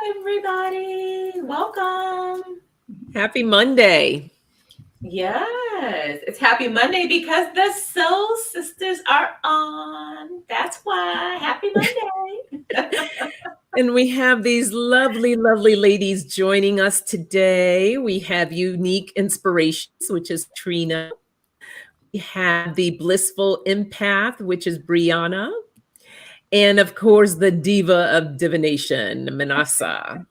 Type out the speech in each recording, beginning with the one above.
everybody. Welcome. Happy Monday. Yes, it's Happy Monday because the Soul Sisters are on. That's why. Happy Monday. And we have these lovely, lovely ladies joining us today. We have Unique Inspirations, which is Trina. We have the Blissful Empath, which is Briana. And of course, the diva of divination, Minnassa.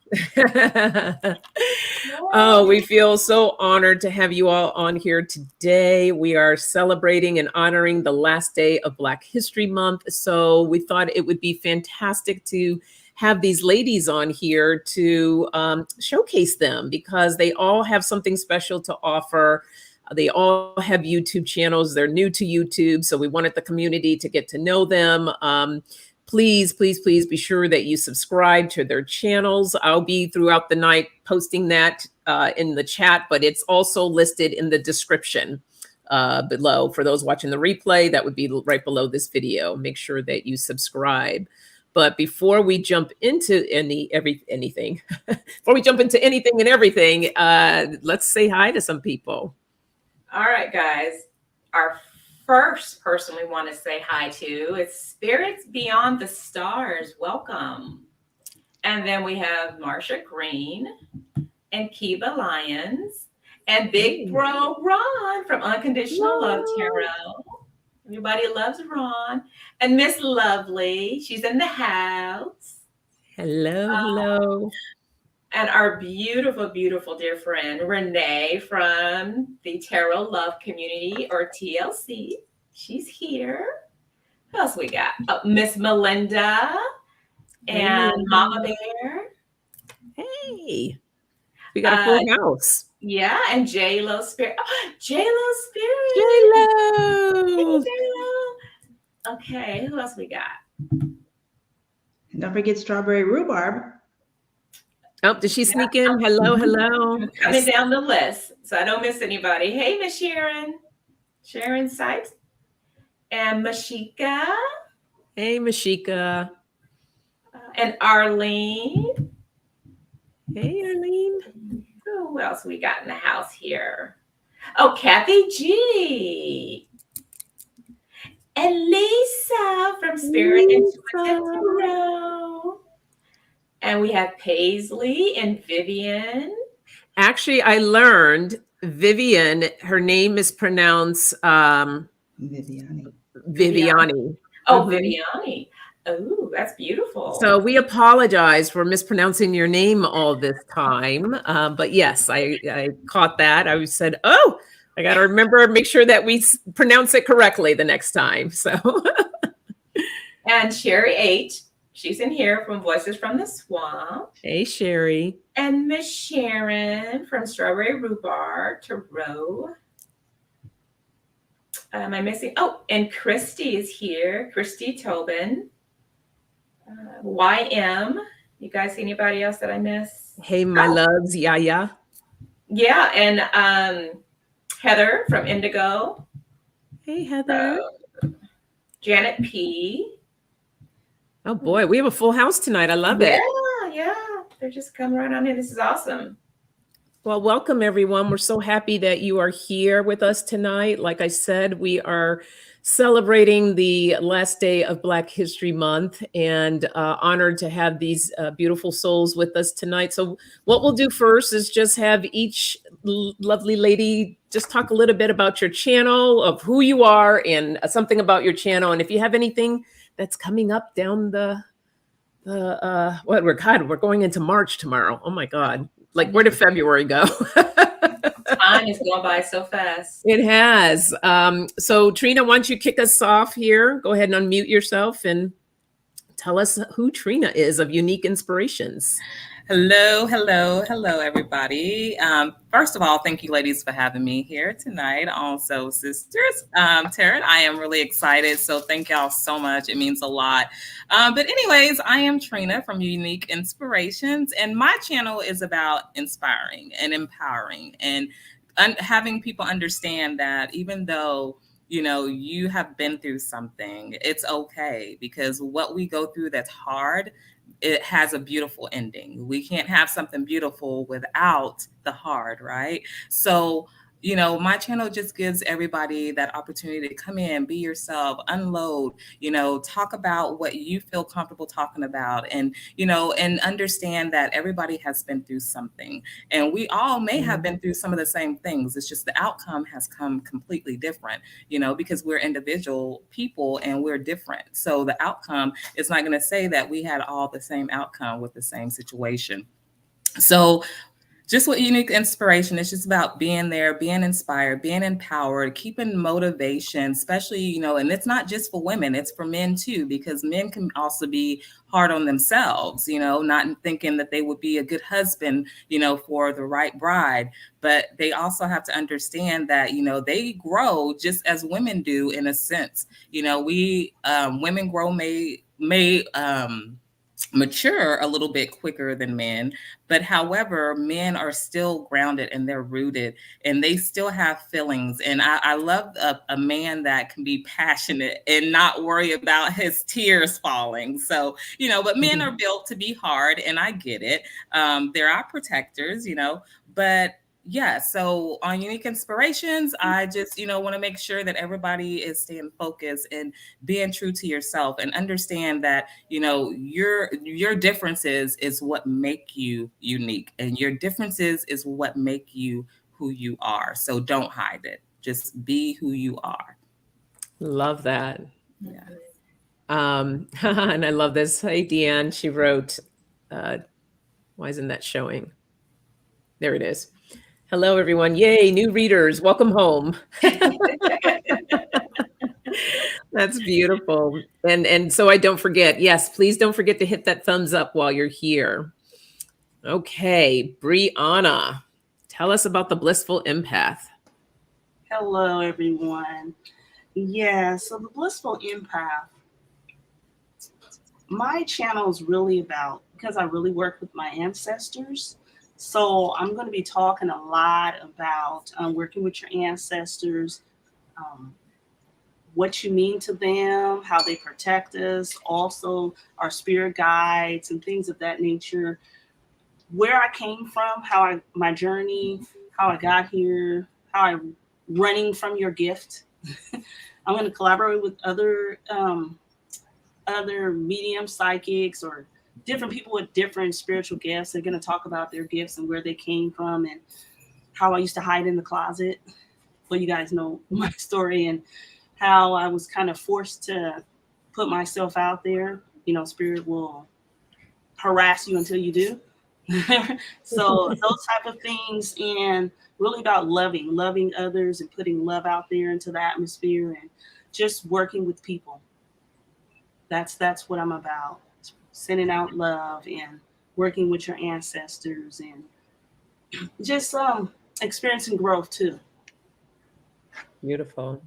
Oh, we feel so honored to have you all on here today. We are celebrating and honoring the last day of Black History Month. So we thought it would be fantastic to have these ladies on here to showcase them because they all have something special to offer. They all have YouTube channels. They're new to YouTube. So we wanted the community to get to know them. Please, please, please be sure that you subscribe to their channels. I'll be throughout the night posting that in the chat, but it's also listed in the description below. For those watching the replay, that would be right below this video. Make sure that you subscribe. But before we jump into anything, before we jump into anything and everything, let's say hi to some people. All right, guys. Our first person we want to say hi to is Spirits Beyond the Stars. Welcome. And then we have Marsha Green and Kiva Lyons and Big Bro Ron from Unconditional Love Tarot. Everybody loves Ron. And Miss Lovely, she's in the house. Hello, hello. And our beautiful, beautiful dear friend, Renee from the Tarot Love Community, or TLC. She's here. Who else we got? Oh, Miss Melinda and Mama Bear. Hey, we got a full house. Yeah, and J-Lo Spirit. Oh, J-Lo Spirit. J-Lo. Hey, J-Lo. Okay, who else we got? And don't forget Strawberry Rhubarb. Oh, did she sneak in? Hello, hello. I'm coming down the list so I don't miss anybody. Hey, Miss Sharon. Sharon Sipes. And Mashika. Hey, Mashika. And Arlene. Hey, Arlene. Who else we got in the house here? Oh, Kathy G. And Lisa from Spirit Intuitive Tarot. And we have Paisley and Vivian. Actually, I learned Vivian, her name is pronounced Viviani. Oh, Viviani. Oh, that's beautiful. So we apologize for mispronouncing your name all this time. But yes, I caught that. I said, oh, I got to remember, make sure that we pronounce it correctly the next time. So. And Sherry H. She's in here from Voices from the Swamp. Hey, Sherry. And Miss Sharon from Strawberry Rhubarb Tarot. Am I missing? Oh, and Christy is here. Christy Tobin. YM. You guys see anybody else that I miss? Hey, my loves. Yeah. Yeah, and Heather from Indigo. Hey, Heather. Janet P. Oh boy, we have a full house tonight. I love it. Yeah. They're just coming right on in. This is awesome. Well, welcome everyone. We're so happy that you are here with us tonight. Like I said, we are celebrating the last day of Black History Month and honored to have these beautiful souls with us tonight. So what we'll do first is just have each lovely lady just talk a little bit about your channel, of who you are, and something about your channel. And if you have anything that's coming up down we're going into March tomorrow. Oh my God. Like, where did February go? Time is going by so fast. It has. So Trina, why don't you kick us off here? Go ahead and unmute yourself and tell us who Trina is of Unique Inspirations. Hello, everybody. First of all, thank you, ladies, for having me here tonight. Also, sisters, Tarot, I am really excited. So thank y'all so much. It means a lot. But anyways, I am Trina from Unique Inspirations, and my channel is about inspiring and empowering and having people understand that even though you have been through something, it's okay, because what we go through that's hard, it has a beautiful ending. We can't have something beautiful without the hard, right? So, you know, my channel just gives everybody that opportunity to come in, be yourself, unload, you know, talk about what you feel comfortable talking about, and, you know, and understand that everybody has been through something, and we all may have been through some of the same things. It's just the outcome has come completely different, you know, because we're individual people and we're different. So the outcome is not going to say that we had all the same outcome with the same situation. So just with Unique Inspiration, it's just about being there, being inspired, being empowered, keeping motivation, especially, you know, and it's not just for women, it's for men too, because men can also be hard on themselves, you know, not thinking that they would be a good husband, you know, for the right bride. But they also have to understand that, you know, they grow just as women do in a sense. You know, we women grow may mature a little bit quicker than men, but however, men are still grounded and they're rooted and they still have feelings. And I love a man that can be passionate and not worry about his tears falling. So, you know, but men are built to be hard, and I get it. There are protectors, you know, but yeah, so on Unique Inspirations, I just, you know, want to make sure that everybody is staying focused and being true to yourself, and understand that, you know, your differences is what make you unique, and your differences is what make you who you are. So don't hide it. Just be who you are. Love that. Yeah. And I love this. Hey, Deanne, she wrote, why isn't that showing? There it is. Hello, everyone. Yay, new readers. Welcome home. That's beautiful. And so I don't forget. Yes, please don't forget to hit that thumbs up while you're here. Okay, Briana, tell us about the Blissful Empath. Hello, everyone. Yeah, so the Blissful Empath, my channel is really about, because I really work with my ancestors. So I'm going to be talking a lot about working with your ancestors, what you mean to them, how they protect us, also our spirit guides and things of that nature, where I came from, my journey, how I got here, how I'm running from your gift. I'm going to collaborate with other medium psychics or different people with different spiritual gifts. They're going to talk about their gifts and where they came from and how I used to hide in the closet. Well, you guys know my story, and how I was kind of forced to put myself out there. You know, spirit will harass you until you do. So those type of things, and really about loving others and putting love out there into the atmosphere, and just working with people. That's what I'm about. Sending out love and working with your ancestors, and just experiencing growth too. Beautiful.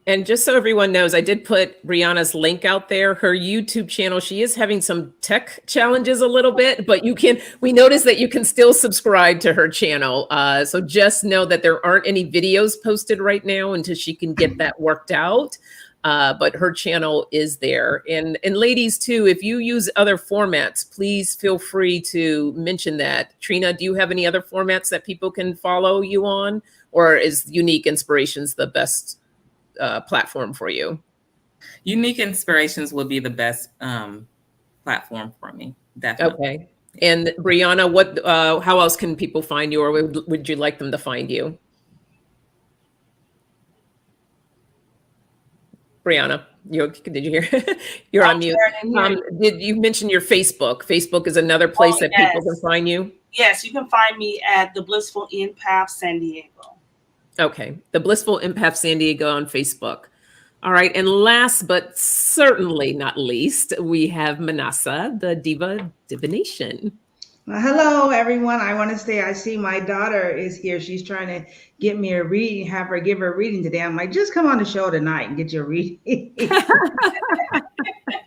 And just so everyone knows, I did put Briana's link out there. Her YouTube channel, she is having some tech challenges a little bit, but we noticed that you can still subscribe to her channel. So just know that there aren't any videos posted right now until she can get that worked out. But her channel is there. And ladies too, if you use other formats, please feel free to mention that. Trina, do you have any other formats that people can follow you on? Or is Unique Inspirations the best platform for you? Unique Inspirations would be the best platform for me, definitely. Okay. And Briana, how else can people find you, or would you like them to find you? Briana, did you hear? You're on mute. Did you mention your Facebook? Facebook is another place that people can find you? Yes, you can find me at the Blissful Empath San Diego. Okay, the Blissful Empath San Diego on Facebook. All right, and last but certainly not least, we have Minnassa, the Diva Divination. Well, hello, everyone. I want to say I see my daughter is here. She's trying to get me a reading, give her a reading today. I'm like, just come on the show tonight and get your reading.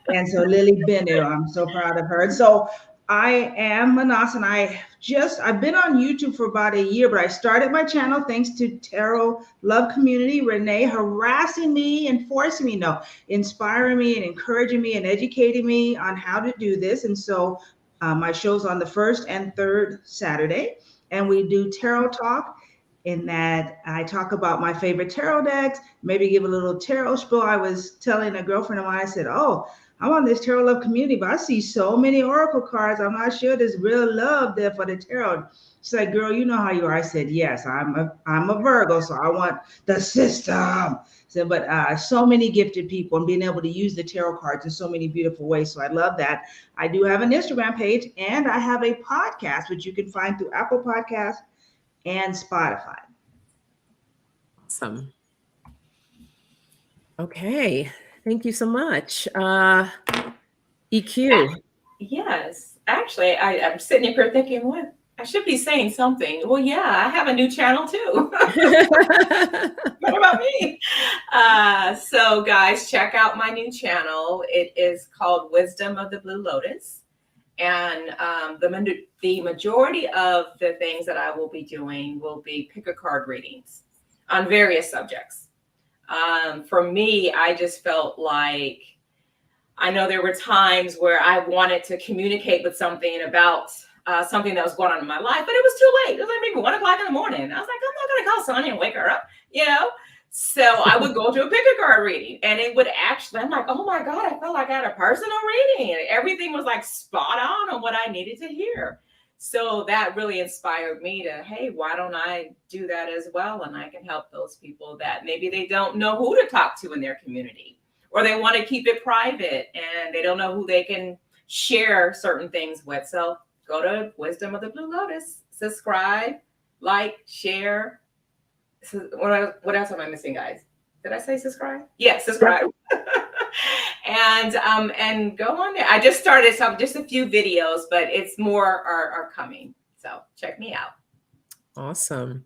And so Lily Bennett, I'm so proud of her. And so I am Minnassa, and I've been on YouTube for about a year, but I started my channel thanks to Tarot Love Community, Rayne harassing me and forcing me, no, inspiring me and encouraging me and educating me on how to do this. And so my show's on the first and third Saturday, and we do tarot talk. In that I talk about my favorite tarot decks, maybe give a little tarot spiel. I was telling a girlfriend of mine, I said, "Oh, I'm on this tarot love community, but I see so many oracle cards. I'm not sure there's real love there for the tarot." She's like, "Girl, you know how you are." I said, "Yes, I'm a Virgo, so I want the system." So, but so many gifted people and being able to use the tarot cards in so many beautiful ways. So I love that. I do have an Instagram page, and I have a podcast, which you can find through Apple Podcasts and Spotify. Awesome. Okay. Thank you so much. EQ. Yes. Actually, I'm sitting here thinking, what? I should be saying something. Well, yeah, I have a new channel too. What about me? So guys, check out my new channel. It is called Wisdom of the Blue Lotus. And the majority of the things that I will be doing will be pick-a-card readings on various subjects. For me, I just felt like, I know there were times where I wanted to communicate with something about something that was going on in my life, but it was too late. It was like maybe 1 o'clock in the morning. I was like, I'm not going to call Sonja and wake her up, you know? So I would go to a pick-a-card reading, and it would actually, I'm like, oh my God, I felt like I had a personal reading. And everything was like spot on what I needed to hear. So that really inspired me to, hey, why don't I do that as well? And I can help those people that maybe they don't know who to talk to in their community, or they want to keep it private and they don't know who they can share certain things with. So go to Wisdom of the Blue Lotus, subscribe, like, share. So what else am I missing, guys? Did I say subscribe? Yes, subscribe. And go on there. I just started just a few videos, but it's more are coming. So check me out. Awesome.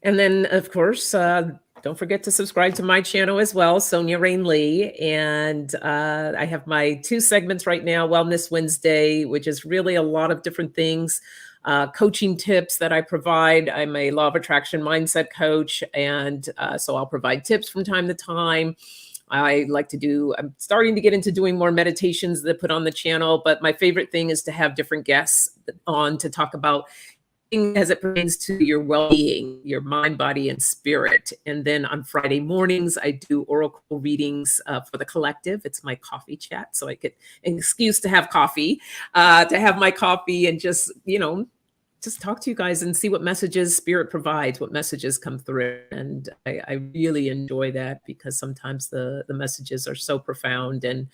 And then, of course, don't forget to subscribe to my channel as well, Sonja Rayne Lee. And I have my 2 segments right now, Wellness Wednesday, which is really a lot of different things. Coaching tips that I provide. I'm a law of attraction mindset coach. And so I'll provide tips from time to time. I'm starting to get into doing more meditations that I put on the channel, but my favorite thing is to have different guests on to talk about as it pertains to your well-being, your mind, body, and spirit. And then on Friday mornings, I do oracle readings for the collective. It's my coffee chat. So I get an excuse to have coffee, and just talk to you guys and see what messages spirit provides, what messages come through. And I really enjoy that because sometimes the messages are so profound. And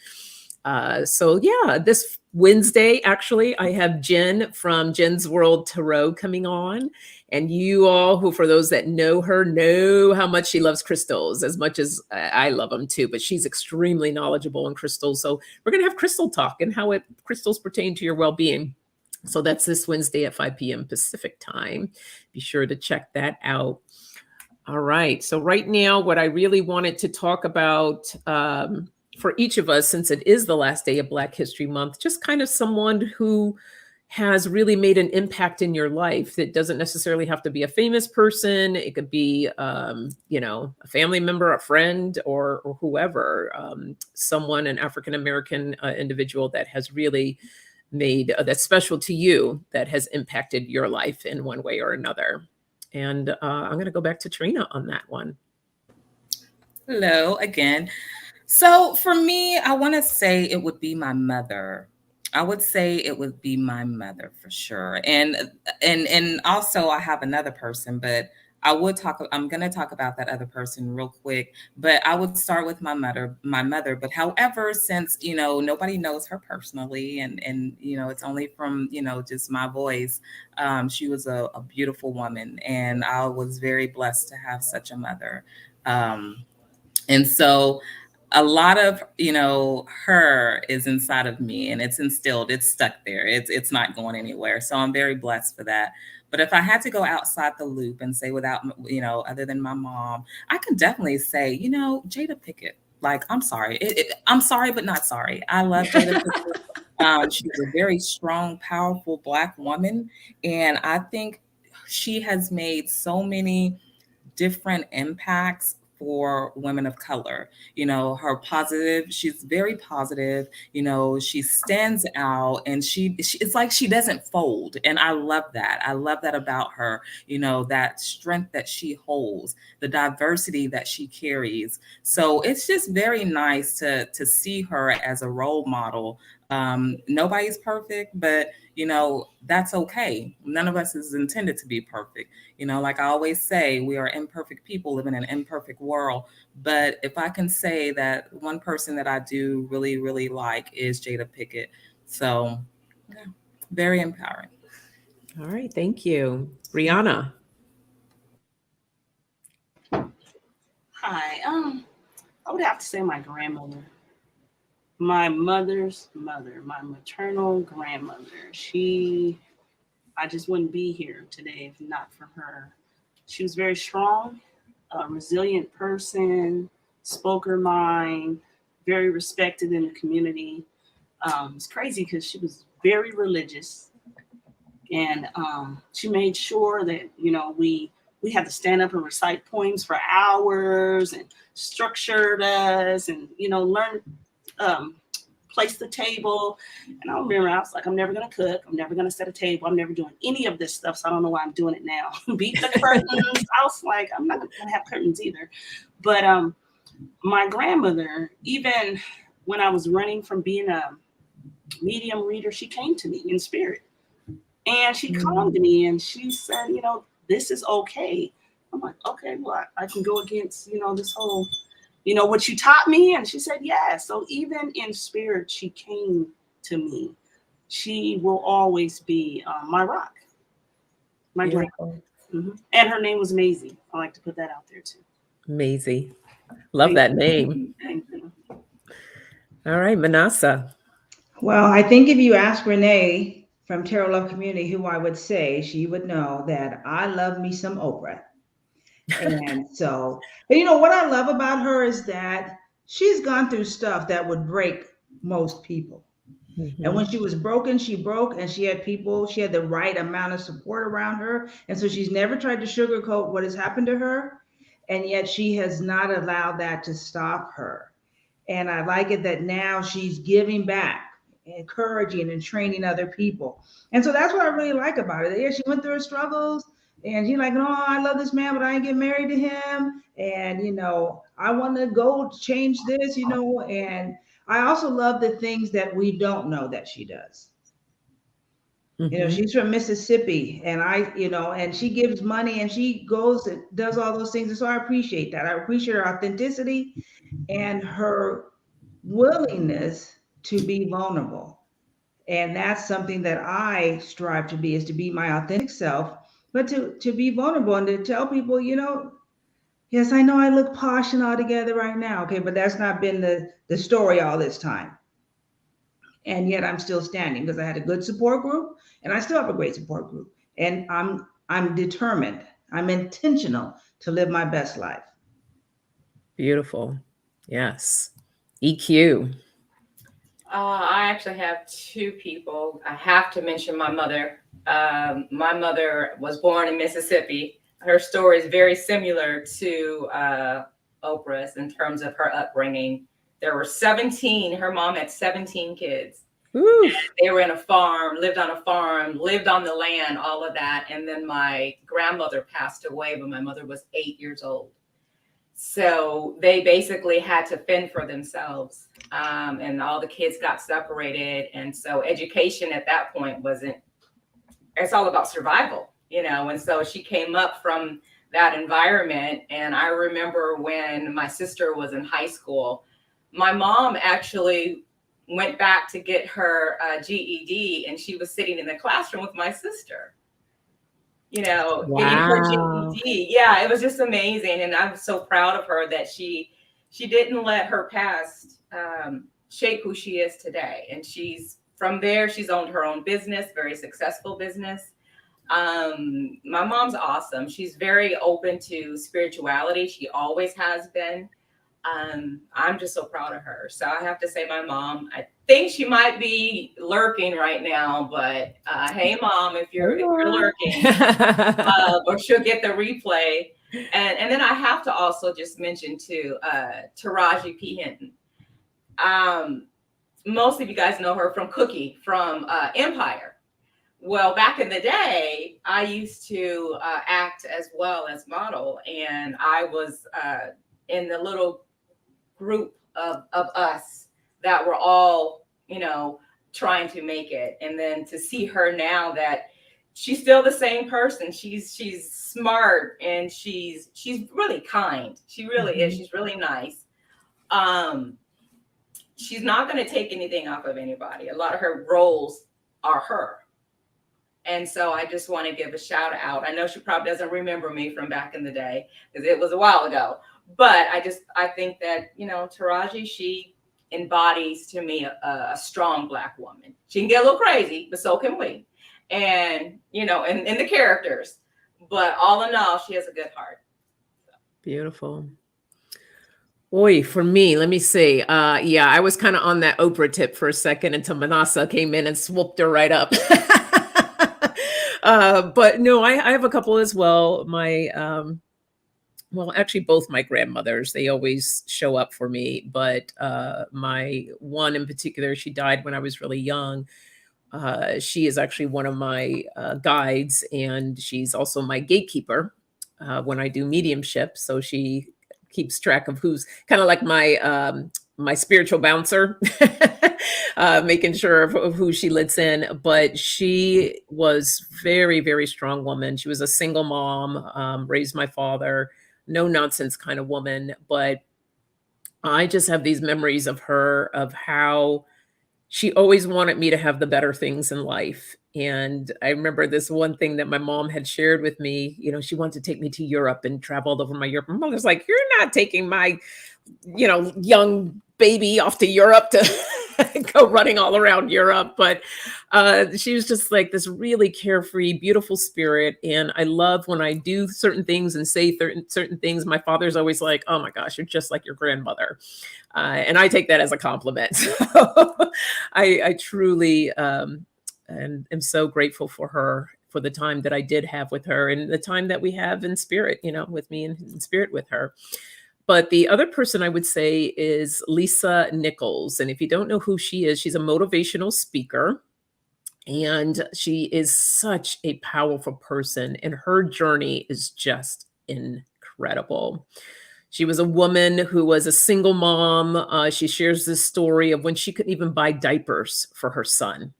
so yeah, this Wednesday, actually, I have Jen from Jen's World Tarot coming on. And you all who, for those that know her, know how much she loves crystals, as much as I love them too, but she's extremely knowledgeable in crystals. So we're going to have crystal talk and how crystals pertain to your well-being. So that's this Wednesday at 5 p.m. Pacific time. Be sure to check that out. All right. So right now, what I really wanted to talk about for each of us, since it is the last day of Black History Month, just kind of someone who has really made an impact in your life. It doesn't necessarily have to be a famous person. It could be, a family member, a friend, or whoever, someone, an African-American individual that has really made that's special to you, that has impacted your life in one way or another. And I'm going to go back to Trina on that one. Hello again. So for me, I want to say it would be my mother. I would say it would be my mother for sure. And also I have another person, but I'm going to talk about that other person real quick, but I would start with my mother. But however, since, nobody knows her personally and, it's only from, just my voice. She was a beautiful woman, and I was very blessed to have such a mother. And so a lot of, her is inside of me, and it's instilled, it's stuck there. It's not going anywhere. So I'm very blessed for that. But if I had to go outside the loop and say without, other than my mom, I could definitely say, Jada Pinkett. Like, I'm sorry. I'm sorry, but not sorry. I love Jada Pinkett. She's a very strong, powerful Black woman. And I think she has made so many different impacts for women of color. Her positive, she's very positive, she stands out, and she it's like she doesn't fold. And I love that. I love that about her, that strength that she holds, the diversity that she carries. So it's just very nice to see her as a role model. Nobody's perfect, but that's okay. None of us is intended to be perfect. Like I always say, we are imperfect people living in an imperfect world. But if I can say that one person that I do really, really like is Jada Pinkett. So, yeah, very empowering. All right. Thank you. Briana. Hi. I would have to say my grandmother. My mother's mother, my maternal grandmother. I just wouldn't be here today if not for her. She was very strong, a resilient person, spoke her mind, very respected in the community. It's crazy because she was very religious, and she made sure that we had to stand up and recite poems for hours, and structured us, and learn. Place the table. And I remember I was like, I'm never going to cook. I'm never going to set a table. I'm never doing any of this stuff. So I don't know why I'm doing it now. Beat the curtains. I was like, I'm not going to have curtains either. But my grandmother, even when I was running from being a medium reader, she came to me in spirit. And she calmed me and she said, this is okay. I'm like, okay, well, I can go against, this whole what you taught me? And she said, yeah. So even in spirit, she came to me. She will always be my rock. My grandma. Mm-hmm. And her name was Maisie. I like to put that out there too. Maisie. Love that name. Thank you. All right, Minnassa. Well, I think if you ask Renee from Tarot Love Community who I would say, she would know that I love me some Oprah. And so, what I love about her is that she's gone through stuff that would break most people. Mm-hmm. And when she was broken, she broke, and she had the right amount of support around her. And so she's never tried to sugarcoat what has happened to her. And yet she has not allowed that to stop her. And I like it that now she's giving back, encouraging and training other people. And so that's what I really like about it. Yeah, she went through her struggles. And she's like, no, I love this man, but I ain't get married to him. And, I want to go change this, and I also love the things that we don't know that she does. Mm-hmm. She's from Mississippi, and and she gives money and she goes and does all those things. And so I appreciate that. I appreciate her authenticity and her willingness to be vulnerable. And that's something that I strive to be, is to be my authentic self. But to be vulnerable and to tell people, yes, I know I look posh and all together right now. Okay, but that's not been the story all this time. And yet I'm still standing because I had a good support group, and I still have a great support group. And I'm determined. I'm intentional to live my best life. Beautiful. Yes. EQ. I actually have two people. I have to mention my mother. My mother was born in Mississippi. Her story is very similar to Oprah's in terms of her upbringing. There were 17. Her mom had 17 kids. They were in a farm, lived on the land, all of that. And then my grandmother passed away when my mother was 8 years old. So they basically had to fend for themselves, and all the kids got separated. And so education at that point it's all about survival, and so she came up from that environment. And I remember when my sister was in high school, my mom actually went back to get her GED, and she was sitting in the classroom with my sister. Wow. Getting her GED. Yeah, it was just amazing. And I'm so proud of her that she didn't let her past shape who she is today. And from there, she's owned her own business, very successful business. My mom's awesome. She's very open to spirituality. She always has been. I'm just so proud of her. So I have to say my mom, think she might be lurking right now, but hey, Mom, if you're lurking, or she'll get the replay. And then I have to also just mention too, Taraji P. Hinton. Most of you guys know her from Cookie from Empire. Well, back in the day, I used to act as well as model, and I was in the little group of us that were all, you know, trying to make it. And then to see her now that she's still the same person, she's smart, and she's really kind. She really is. She's really nice. She's not going to take anything off of anybody. A lot of her roles are her. And so I just want to give a shout out. I know she probably doesn't remember me from back in the day because it was a while ago. But I think that, you know, Taraji, she embodies to me a strong Black woman. She can get a little crazy, but so can we. And, you know, and the characters. But all in all, she has a good heart. Beautiful. Boy, for me, let me see. Yeah, I was kind of on that Oprah tip for a second until Minnassa came in and swooped her right up. But no, I have a couple as well. My, well, actually both my grandmothers, they always show up for me. But my one in particular, she died when I was really young. She is actually one of my guides, and she's also my gatekeeper when I do mediumship. So she keeps track of who's kind of like my my spiritual bouncer, making sure of who she lets in. But she was very, very strong woman. She was a single mom, raised my father, no nonsense kind of woman. But I just have these memories of her, of how she always wanted me to have the better things in life. And I remember this one thing that my mom had shared with me. You know, she wanted to take me to Europe and traveled over my Europe. My mother's like, you're not taking my, you know, young baby off to Europe to go running all around Europe. But she was just like this really carefree, beautiful spirit. And I love when I do certain things and say certain things. My father's always like, oh my gosh, you're just like your grandmother. And I take that as a compliment. So I truly and am so grateful for her, for the time that I did have with her and the time that we have in spirit, you know, with me and in spirit with her. But the other person I would say is Lisa Nichols. And if you don't know who she is, she's a motivational speaker. And she is such a powerful person. And her journey is just incredible. She was a woman who was a single mom. She shares this story of when she couldn't even buy diapers for her son.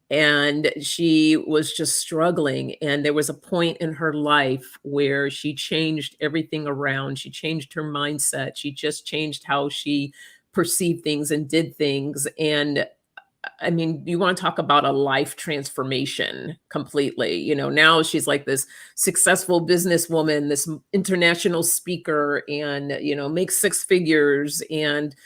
And she was just struggling. And there was a point in her life where she changed everything around. She changed her mindset. She just changed how she perceived things and did things. And I mean, you want to talk about a life transformation completely. You know, now she's like this successful businesswoman, this international speaker, and, you know, makes six figures. And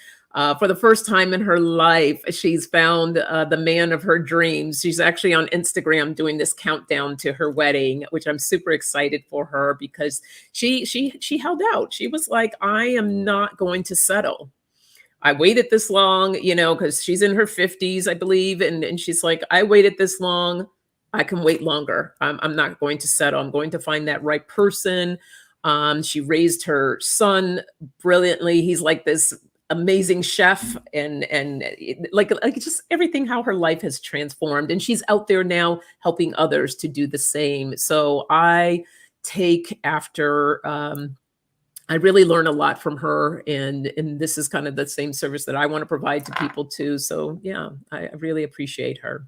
for the first time in her life, she's found the man of her dreams. She's actually on Instagram doing this countdown to her wedding, which I'm super excited for her, because she held out. She was like, I am not going to settle. I waited this long, you know, because she's in her 50s, I believe. And she's like, I waited this long. I can wait longer. I'm not going to settle. I'm going to find that right person. She raised her son brilliantly. He's like this amazing chef, and like just everything, how her life has transformed. And she's out there now helping others to do the same. So I take after, I really learn a lot from her, and this is kind of the same service that I want to provide to people too. So yeah, I really appreciate her.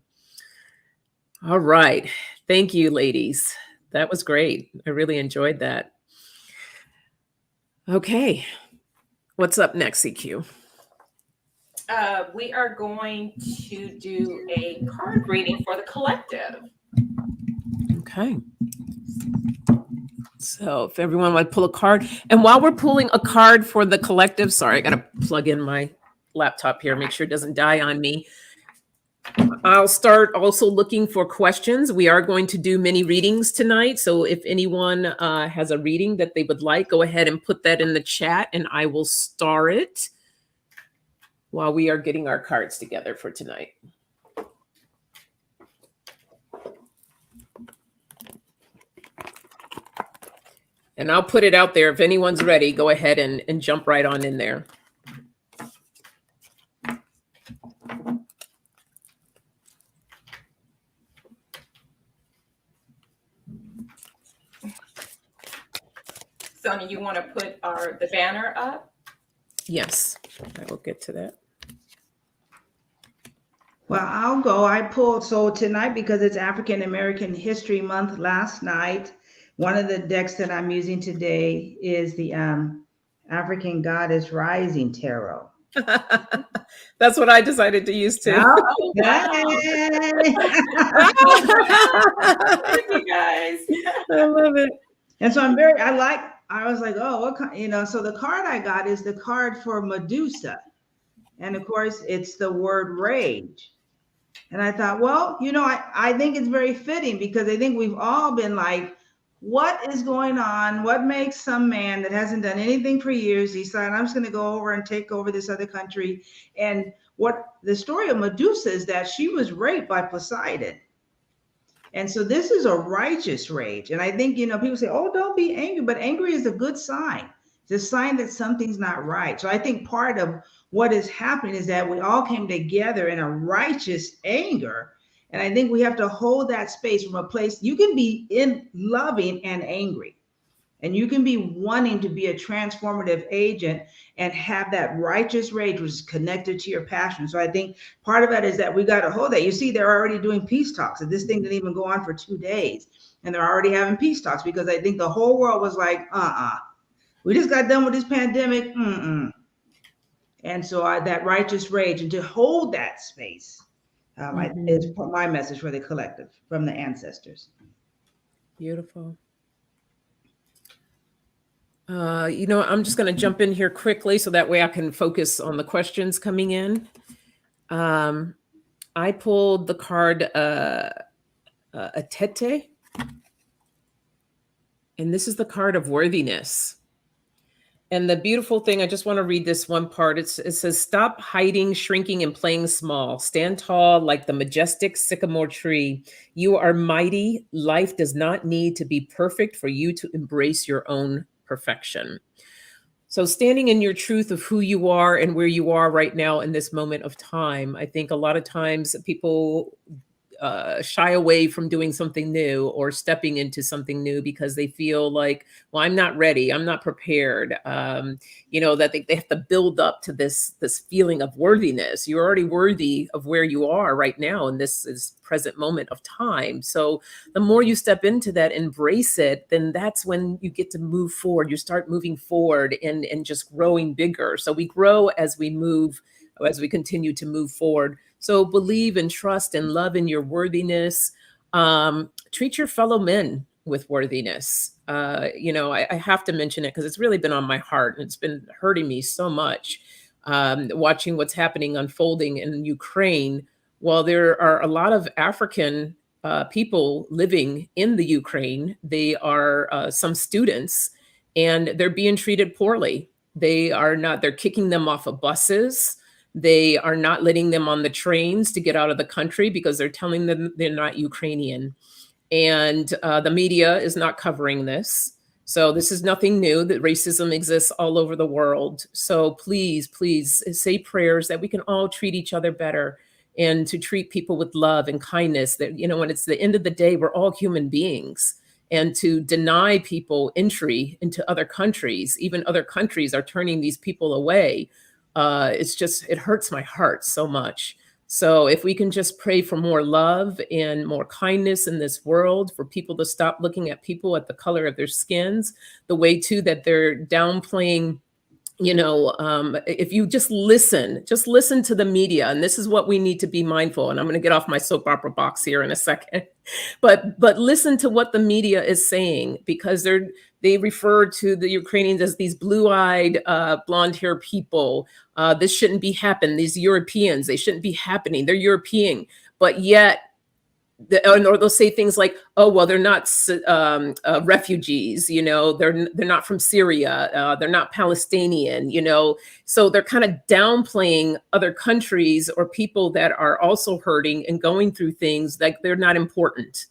All right. Thank you, ladies. That was great. I really enjoyed that. Okay. What's up next, EQ? We are going to do a card reading for the collective. Okay. So if everyone would pull a card. And while we're pulling a card for the collective, sorry, I got to plug in my laptop here, make sure it doesn't die on me. I'll start also looking for questions. We are going to do mini readings tonight. So if anyone has a reading that they would like, go ahead and put that in the chat and I will star it. while we are getting our cards together for tonight. And I'll put it out there. If anyone's ready, go ahead and jump right on in there. Sonia, you want to put the banner up? Yes, I will get to that. Well, I'll go. I pulled, so tonight, because it's African American History Month, last night, one of the decks that I'm using today is the African Goddess Rising Tarot. That's what I decided to use too. Oh, Thank you guys. I love it. And so I was like, oh, what kind, so the card I got is the card for Medusa. And of course, it's the word rage. And I thought, well, I think it's very fitting, because I think we've all been like, what is going on? What makes some man that hasn't done anything for years decide, I'm just going to go over and take over this other country? And what the story of Medusa is that she was raped by Poseidon. And so this is a righteous rage. And I think, people say, oh, don't be angry, but angry is a good sign. It's a sign that something's not right. So I think part of what is happening is that we all came together in a righteous anger. And I think we have to hold that space from a place. You can be in loving and angry, and you can be wanting to be a transformative agent and have that righteous rage, which is connected to your passion. So I think part of that is that we got to hold that. You see, they're already doing peace talks, and this thing didn't even go on for 2 days, and they're already having peace talks, because I think the whole world was like, we just got done with this pandemic. And so that righteous rage, and to hold that space is my message for the collective from the ancestors. Beautiful. I'm just going to jump in here quickly so that way I can focus on the questions coming in. I pulled the card Atete, and this is the card of worthiness. And the beautiful thing, I just want to read this one part. It says, stop hiding, shrinking, and playing small. Stand tall like the majestic sycamore tree. You are mighty. Life does not need to be perfect for you to embrace your own perfection. So standing in your truth of who you are and where you are right now in this moment of time, I think a lot of times people shy away from doing something new or stepping into something new because they feel like, well, I'm not ready. I'm not prepared. That they have to build up to this feeling of worthiness. You're already worthy of where you are right now in this present moment of time. So the more you step into that, embrace it, then that's when you get to move forward. You start moving forward and just growing bigger. So we grow as we move, as we continue to move forward. So believe and trust and love in your worthiness. Treat your fellow men with worthiness. I have to mention it because it's really been on my heart, and it's been hurting me so much, watching what's happening unfolding in Ukraine. While there are a lot of African people living in the Ukraine, they are some students, and they're being treated poorly. They're kicking them off of buses. They are not letting them on the trains to get out of the country because they're telling them they're not Ukrainian. And the media is not covering this. So this is nothing new, that racism exists all over the world. So please, please say prayers that we can all treat each other better and to treat people with love and kindness. That, when it's the end of the day, we're all human beings. And to deny people entry into other countries, even other countries are turning these people away. It hurts my heart so much. So if we can just pray for more love and more kindness in this world, for people to stop looking at people at the color of their skins, the way too that they're downplaying, if you just listen to the media, and this is what we need to be mindful. And I'm going to get off my soap opera box here in a second, but listen to what the media is saying, because they refer to the Ukrainians as these blue-eyed, blonde-haired people. This shouldn't be happening. These Europeans, they shouldn't be happening. They're European, but yet or they'll say things like, "Oh, well, they're not refugees, you know, they're not from Syria, they're not Palestinian, you know." So they're kind of downplaying other countries or people that are also hurting and going through things, like they're not important.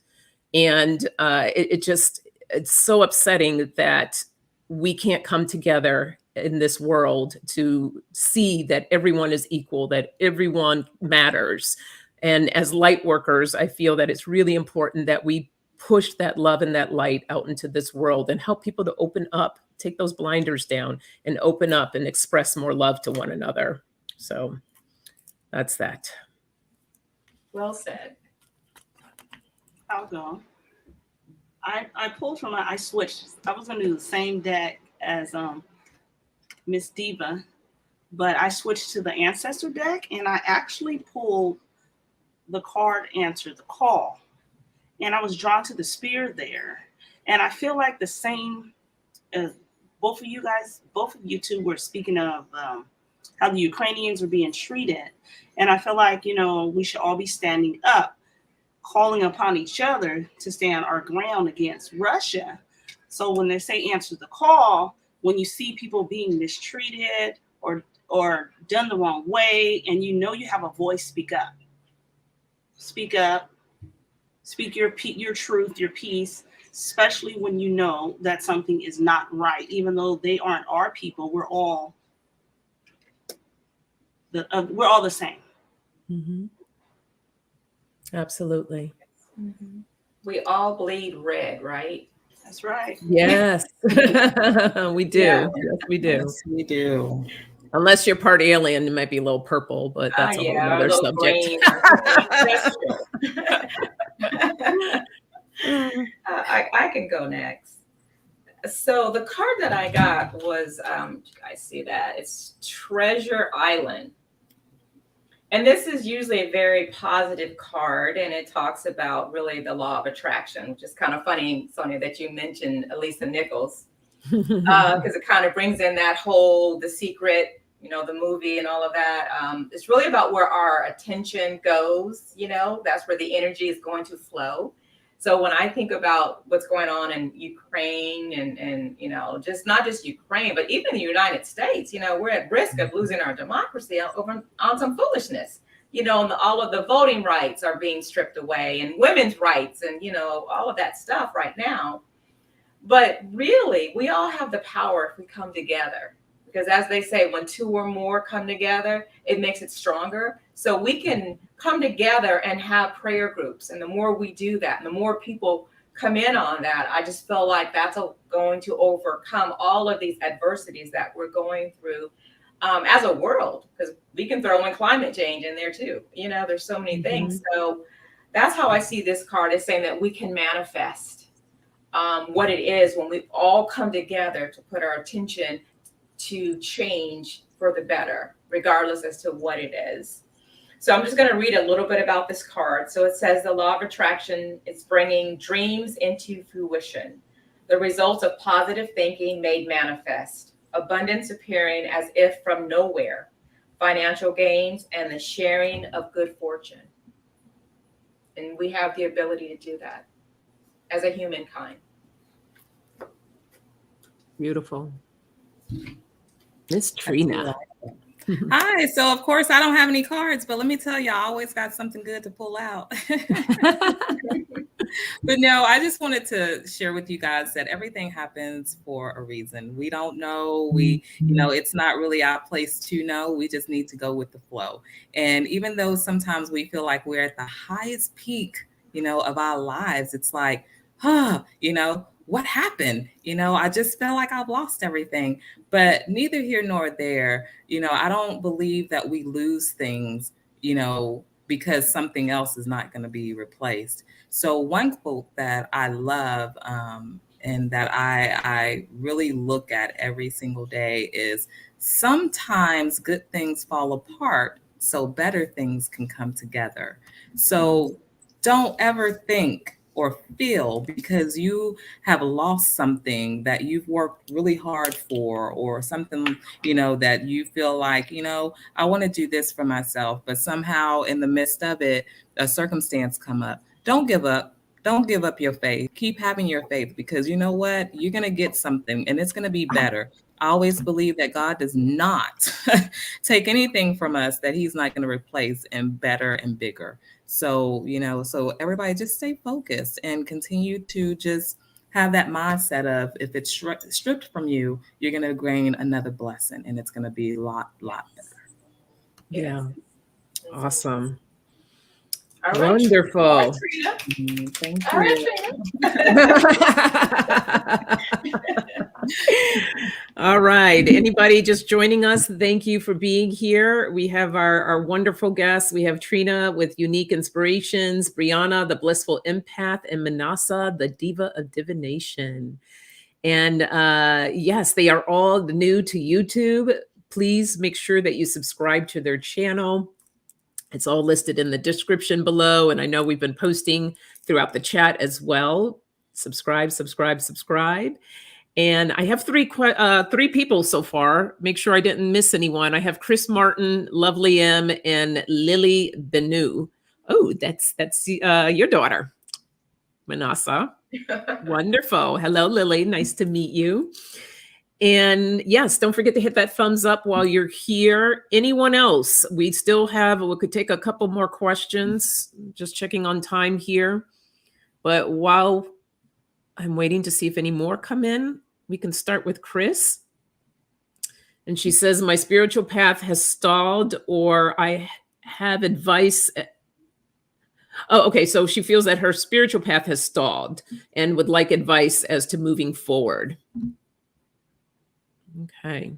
And it's so upsetting that we can't come together in this world to see that everyone is equal, that everyone matters. And as light workers, I feel that it's really important that we push that love and that light out into this world and help people to open up, take those blinders down and open up and express more love to one another. So that's that. Well said. I'll go. I pulled from I switched. I was gonna do the same deck as Miss Diva, but I switched to the Ancestor deck, and I actually pulled the card Answer the Call. And I was drawn to the spear there. And I feel like the same as both of you two were speaking of how the Ukrainians were being treated. And I feel like, you know, we should all be standing up, calling upon each other to stand our ground against Russia. So when they say answer the call, when you see people being mistreated or done the wrong way, and you know you have a voice, speak up. Speak up. Speak your truth, your peace, especially when you know that something is not right. Even though they aren't our people, we're all the same. Mm-hmm. Absolutely. Mm-hmm. We all bleed red, right? That's right. Yes, we do. Yeah. Yes, we do. Yes, we do. Unless you're part alien, it might be a little purple, but that's a whole Yeah, other a little subject. green or something. I can go next. So the card that I got was, you guys see that? It's Treasure Island. And this is usually a very positive card, and it talks about really the law of attraction, which is kind of funny, Sonja, that you mentioned Elisa Nichols, because it kind of brings in that whole The Secret, you know, the movie and all of that. It's really about where our attention goes, you know, that's where the energy is going to flow. So when I think about what's going on in Ukraine and you know, just not just Ukraine, but even the United States, you know, we're at risk of losing our democracy on some foolishness. You know, and all of the voting rights are being stripped away, and women's rights, and you know, all of that stuff right now. But really, we all have the power if we come together. Because as they say, when two or more come together, it makes it stronger. So we can come together and have prayer groups. And the more we do that, and the more people come in on that, I just feel like that's going to overcome all of these adversities that we're going through as a world. Because we can throw in climate change in there too. You know, there's so many things. So that's how I see this card, is saying that we can manifest what it is when we all come together to put our attention to change for the better, regardless as to what it is. So I'm just going to read a little bit about this card. So it says the law of attraction is bringing dreams into fruition, the results of positive thinking made manifest, abundance appearing as if from nowhere, financial gains, and the sharing of good fortune. And we have the ability to do that as a humankind. Beautiful. Miss Trina. Hi. So of course I don't have any cards, but let me tell you, I always got something good to pull out. But no, I just wanted to share with you guys that everything happens for a reason. We don't know. You know, it's not really our place to know. We just need to go with the flow. And even though sometimes we feel like we're at the highest peak, you know, of our lives, it's like, you know, what happened? You know, I just felt like I've lost everything. But neither here nor there. You know, I don't believe that we lose things, you know, because something else is not going to be replaced. So one quote that I love and that I really look at every single day is, sometimes good things fall apart so better things can come together. So don't ever think or feel because you have lost something that you've worked really hard for, or something, you know, that you feel like, you know, I want to do this for myself, but somehow in the midst of it, a circumstance come up. don't give up. Don't give up your faith. Keep having your faith, because you know what? You're going to get something and it's going to be better. I always believe that God does not take anything from us that he's not going to replace and better and bigger. So, so everybody just stay focused and continue to just have that mindset of, if it's stripped from you, you're going to gain another blessing, and it's going to be a lot better. Yeah. Awesome. All right. Wonderful. All right, Trina. Thank All you. right, All right. Anybody just joining us, thank you for being here. We have our wonderful guests. We have Trina with Unique Inspirations, Briana, the Blissful Empath, and Minnassa, the Diva of Divination. And yes, they are all new to YouTube. Please make sure that you subscribe to their channel. It's all listed in the description below. And I know we've been posting throughout the chat as well. Subscribe. And I have three people so far. Make sure I didn't miss anyone. I have Chris Martin, Lovely M, and Lily Benu. Oh, that's your daughter, Minnassa. Wonderful. Hello, Lily. Nice to meet you. And yes, don't forget to hit that thumbs up while you're here. Anyone else? We could take a couple more questions. Just checking on time here. But while I'm waiting to see if any more come in, we can start with Chris. And she says, my spiritual path has stalled, or I have advice. Oh, okay. So she feels that her spiritual path has stalled and would like advice as to moving forward. Okay.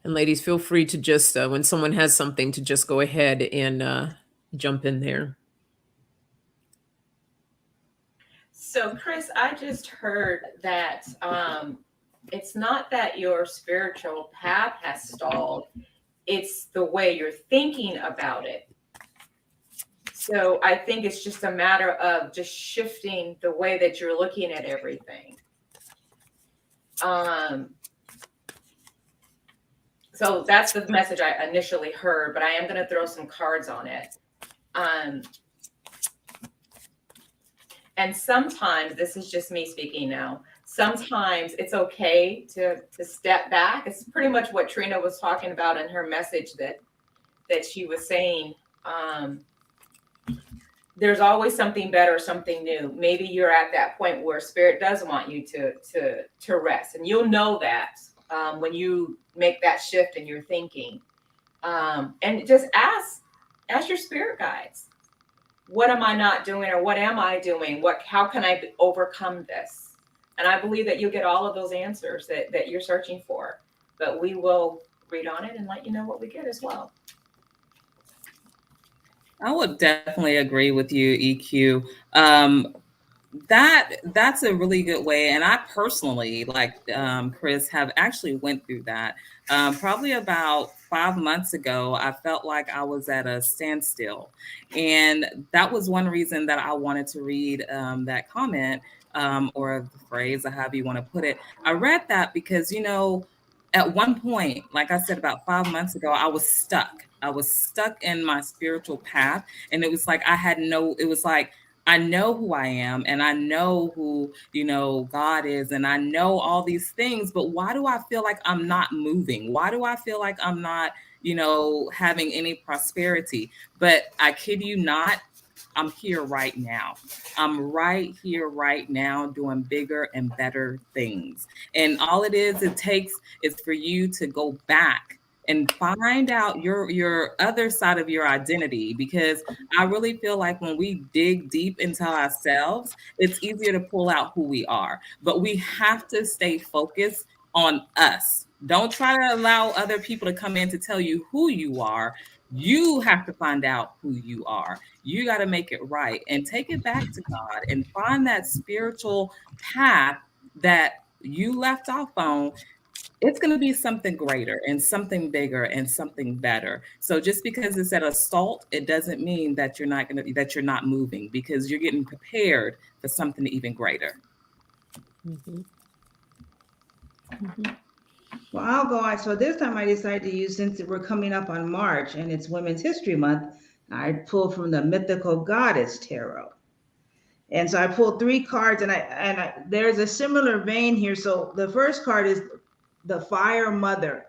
And ladies, feel free to just, when someone has something, to just go ahead and jump in there. So, Chris, I just heard that it's not that your spiritual path has stalled. It's the way you're thinking about it. So I think it's just a matter of just shifting the way that you're looking at everything. So that's the message I initially heard, but I am going to throw some cards on it. And sometimes, this is just me speaking now, sometimes it's okay to step back. It's pretty much what Trina was talking about in her message that she was saying. There's always something better, something new. Maybe you're at that point where Spirit does want you to rest, and you'll know that when you make that shift in your thinking. And just ask your spirit guides, what am I not doing, or what am I doing? How can I overcome this? And I believe that you'll get all of those answers that you're searching for. But we will read on it and let you know what we get as well. I would definitely agree with you, EQ. That's a really good way. And I personally, like Chris, have actually went through that. Probably about 5 months ago, I felt like I was at a standstill. And that was one reason that I wanted to read that comment or the phrase, or however you want to put it. I read that because, at one point, like I said, about 5 months ago, I was stuck. I was stuck in my spiritual path. And it was like I know who I am, and I know who, God is, and I know all these things, but why do I feel like I'm not moving? Why do I feel like I'm not, having any prosperity? But I kid you not, I'm here right now. I'm right here right now doing bigger and better things. And all it takes is for you to go back and find out your other side of your identity, because I really feel like when we dig deep into ourselves, it's easier to pull out who we are. But we have to stay focused on us. Don't try to allow other people to come in to tell you who you are. You have to find out who you are. You got to make it right and take it back to God and find that spiritual path that you left off on. It's going to be something greater and something bigger and something better. So just because it's at a salt, it doesn't mean that you're not moving, because you're getting prepared for something even greater. Mhm. Mhm. Well, I'll go on. So this time I decided to use, since we're coming up on March and it's Women's History Month, I pulled from the Mythical Goddess Tarot. And so I pulled 3 cards, and there's a similar vein here. So the first card is the Fire Mother.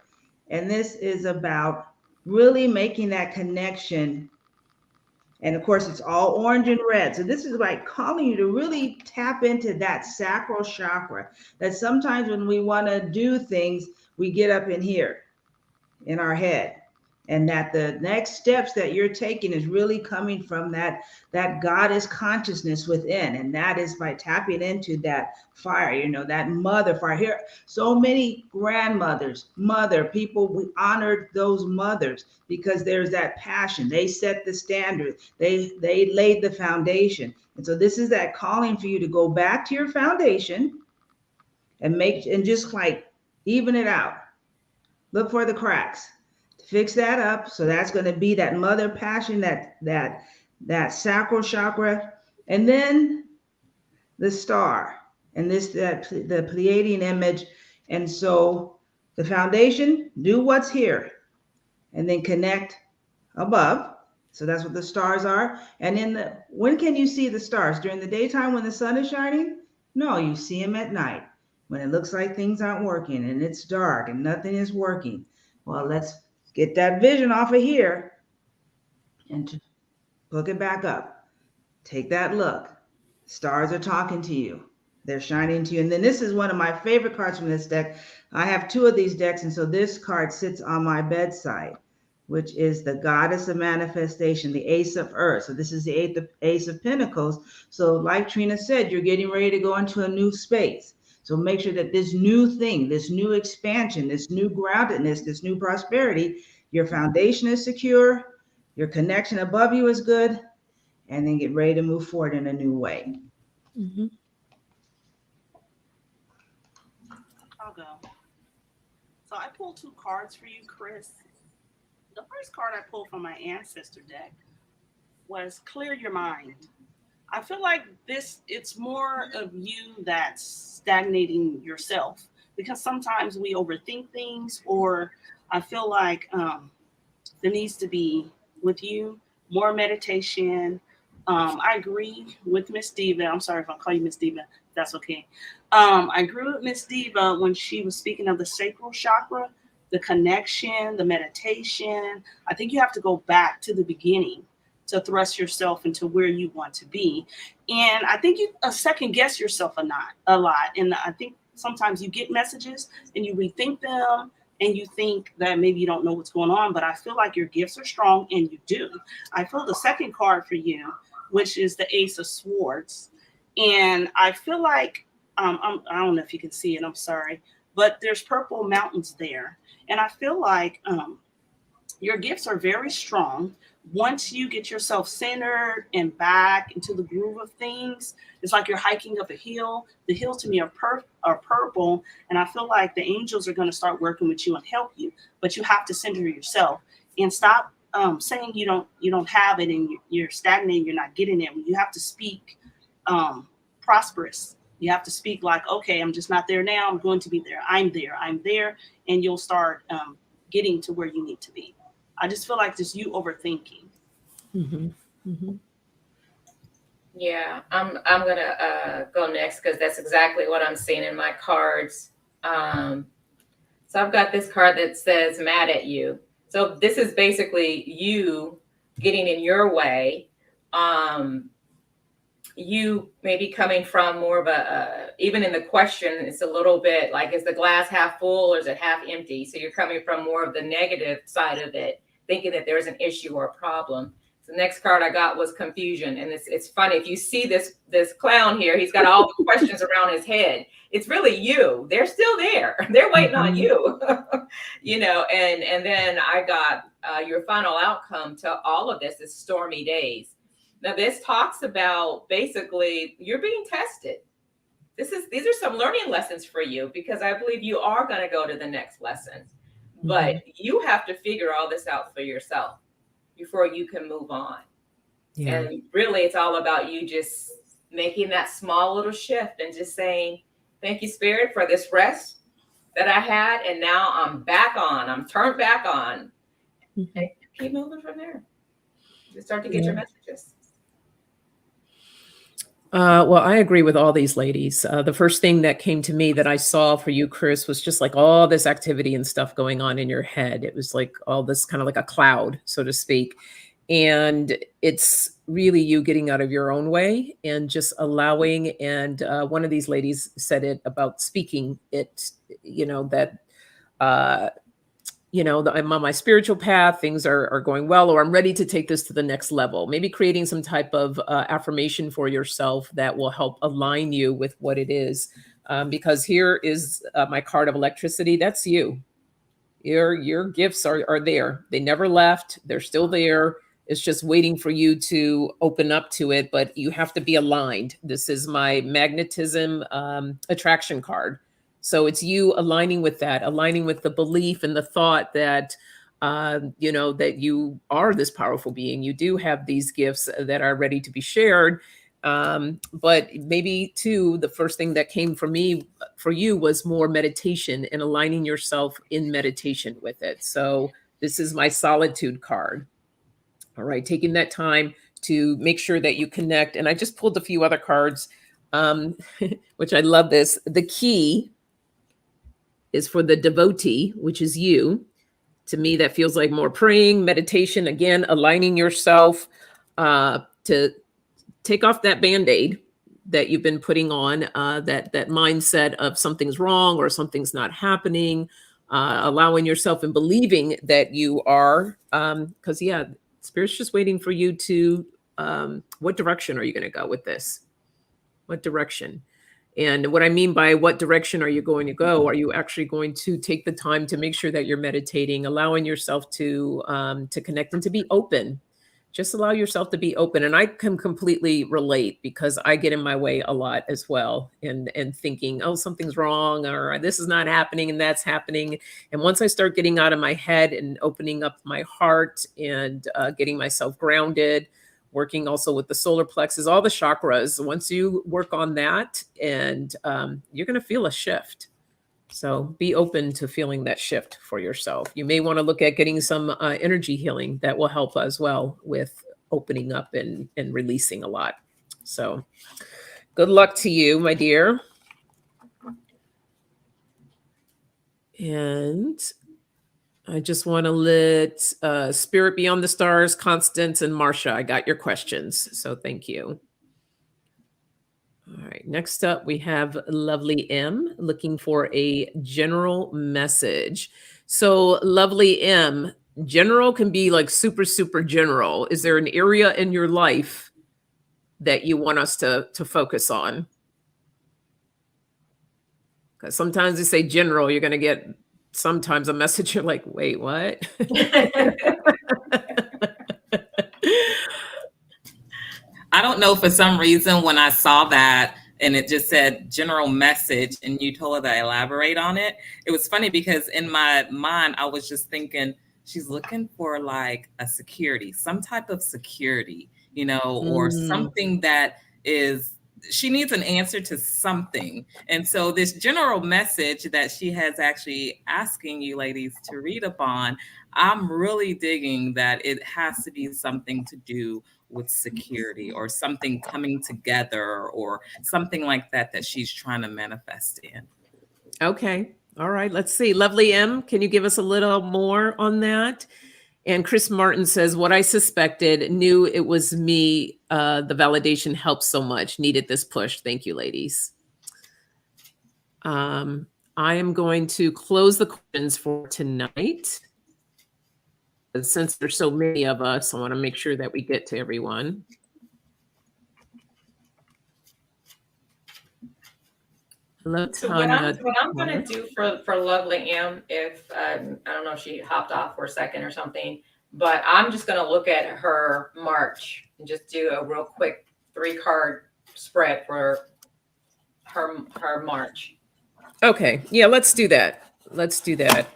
And this is about really making that connection. And of course, it's all orange and red. So this is like calling you to really tap into that sacral chakra, that sometimes when we want to do things, we get up in here in our head. And that the next steps that you're taking is really coming from that goddess consciousness within. And that is by tapping into that fire, you know, that mother fire. Here, so many grandmothers, mother people, we honored those mothers because there's that passion. They set the standard. They laid the foundation. And so this is that calling for you to go back to your foundation and just like even it out. Look for the cracks. Fix that up. So that's going to be that mother passion, that sacral chakra, and then the star, and the Pleiadian image. And so the foundation, do what's here, and then connect above. So that's what the stars are. And when can you see the stars? During the daytime when the sun is shining? No, you see them at night when it looks like things aren't working and it's dark and nothing is working. Well, let's get that vision off of here and hook it back up. Take that look. Stars are talking to you. They're shining to you. And then this is one of my favorite cards from this deck. I have 2 of these decks, and so this card sits on my bedside, which is the Goddess of Manifestation, the Ace of Earth. So this is the Ace of Pentacles. So like Trina said, you're getting ready to go into a new space. So make sure that this new thing, this new expansion, this new groundedness, this new prosperity, your foundation is secure, your connection above you is good, and then get ready to move forward in a new way. Mm-hmm. I'll go. So I pulled 2 cards for you, Chris. The first card I pulled from my ancestor deck was Clear Your Mind. I feel like it's more of you that's stagnating yourself, because sometimes we overthink things, or I feel like there needs to be, with you, more meditation. I agree with Miss Diva. I'm sorry if I call you Miss Diva. That's okay. I agree with Miss Diva when she was speaking of the sacral chakra, the connection, the meditation. I think you have to go back to the beginning to thrust yourself into where you want to be. And I think you second guess yourself a lot. And I think sometimes you get messages and you rethink them, and you think that maybe you don't know what's going on, but I feel like your gifts are strong, and you do. I feel the second card for you, which is the Ace of Swords. And I feel like, I don't know if you can see it, I'm sorry, but there's purple mountains there. And I feel like your gifts are very strong. Once you get yourself centered and back into the groove of things, it's like you're hiking up a hill. The hills to me are purple, and I feel like the angels are going to start working with you and help you. But you have to center yourself and stop saying you don't have it and you're stagnating, you're not getting it. You have to speak prosperous. You have to speak like, okay, I'm just not there now. I'm going to be there. I'm there, and you'll start getting to where you need to be. I just feel like just you overthinking. Mm-hmm. Mm-hmm. Yeah, I'm gonna go next because that's exactly what I'm seeing in my cards. So I've got this card that says "mad at you." So this is basically you getting in your way. You may be coming from more of even in the question, it's a little bit like, is the glass half full or is it half empty? So you're coming from more of the negative side of it, thinking that there's an issue or a problem. The next card I got was confusion. And it's funny. If you see this clown here, he's got all the questions around his head. It's really you. They're still there. They're waiting on you. You know, and then I got your final outcome to all of this is stormy days. Now this talks about basically you're being tested. These are some learning lessons for you, because I believe you are going to go to the next lesson. But you have to figure all this out for yourself before you can move on. Yeah. And really, it's all about you just making that small little shift and just saying, thank you, Spirit, for this rest that I had. And now I'm back on. I'm turned back on. And keep moving from there. Just start to get your messages. Well, I agree with all these ladies. The first thing that came to me that I saw for you, Chris, was just like all this activity and stuff going on in your head. It was like all this kind of like a cloud, so to speak. And it's really you getting out of your own way and just allowing. And one of these ladies said it about speaking it, you know, that, you know, I'm on my spiritual path, things are going well, or I'm ready to take this to the next level. Maybe creating some type of affirmation for yourself that will help align you with what it is. Because here is my card of electricity. That's you. Your gifts are there. They never left. They're still there. It's just waiting for you to open up to it, but you have to be aligned. This is my magnetism attraction card. So it's you aligning with that, aligning with the belief and the thought that, you know, that you are this powerful being. You do have these gifts that are ready to be shared. But maybe too, the first thing that came for you was more meditation and aligning yourself in meditation with it. So this is my solitude card. All right. Taking that time to make sure that you connect. And I just pulled a few other cards, which I love this. The key is for the devotee, which is you. To me, that feels like more praying, meditation, again, aligning yourself to take off that Band-Aid that you've been putting on, that mindset of something's wrong or something's not happening, allowing yourself and believing that you are, because Spirit's just waiting for you to, what direction are you going to go with this? What direction? And what I mean by what direction are you going to go? Are you actually going to take the time to make sure that you're meditating, allowing yourself to connect and to be open? Just allow yourself to be open. And I can completely relate because I get in my way a lot as well, and thinking, oh, something's wrong, or this is not happening and that's happening. And once I start getting out of my head and opening up my heart and getting myself grounded, working also with the solar plexus, all the chakras, once you work on that, and you're going to feel a shift. So be open to feeling that shift for yourself. You may want to look at getting some energy healing that will help as well with opening up and releasing a lot. So good luck to you, my dear. And I just want to let Spirit Beyond the Stars, Constance, and Marcia, I got your questions. So thank you. All right. Next up, we have Lovely M looking for a general message. So Lovely M, general can be like super, super general. Is there an area in your life that you want us to focus on? Because sometimes they say general, you're going to get sometimes a message you're like, wait, what? I don't know, for some reason when I saw that and it just said general message and you told her to elaborate on it, it was funny because in my mind I was just thinking she's looking for like a security, some type of security, you know, or something that is, she needs an answer to something. And so this general message that she has actually asking you ladies to read upon, I'm really digging that it has to be something to do with security or something coming together or something like that that she's trying to manifest in. Okay. All right. Let's see. Lovely M, can you give us a little more on that? And Chris Martin says, what I suspected, knew it was me. The validation helped so much. Needed this push. Thank you, ladies. I am going to close the questions for tonight. since there's so many of us, I want to make sure that we get to everyone. Hello, So Tanya. what I'm going to do for Lovely M, if I don't know if she hopped off for a second or something, but I'm just going to look at her March and just do a real quick 3-card spread for her March. Okay, yeah, let's do that. Let's do that.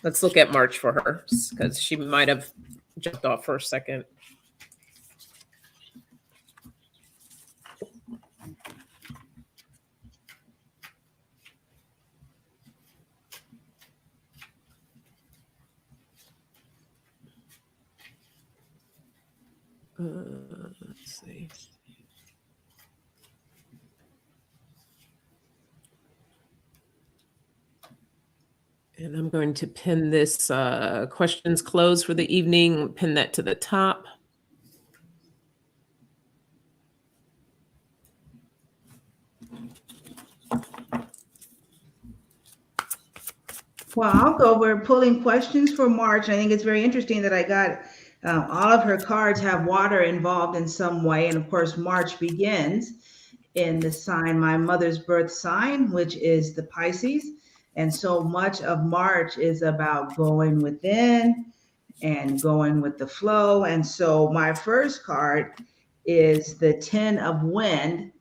Let's look at March for her because she might have jumped off for a second. Let's see. And I'm going to pin this questions closed for the evening, pin that to the top. Well, I'll go. We're pulling questions for March. I think it's very interesting that I got all of her cards have water involved in some way. And of course, March begins in the sign, my mother's birth sign, which is the Pisces. And so much of March is about going within and going with the flow. And so my first card is the 10 of Wind.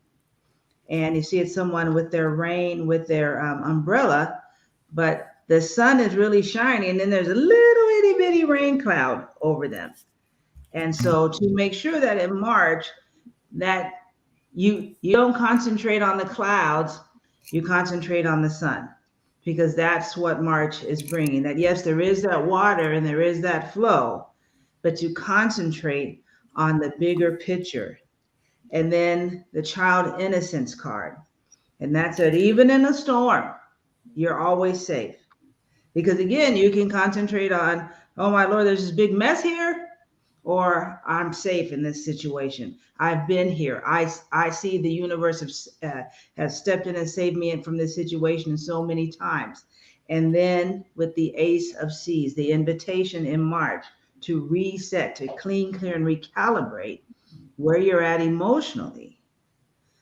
And you see it's someone with their Rayne, with their umbrella, but the sun is really shining, and then there's a little itty bitty rain cloud over them. And so to make sure that in March that you don't concentrate on the clouds, you concentrate on the sun, because that's what March is bringing. That yes, there is that water and there is that flow, but you concentrate on the bigger picture. And then the child innocence card. And that's that even in a storm, you're always safe. Because again, you can concentrate on, oh my Lord, there's this big mess here, or I'm safe in this situation. I've been here. I see the universe has stepped in and saved me from this situation so many times. And then with the Ace of Seas, the invitation in March to reset, to clean, clear, and recalibrate where you're at emotionally,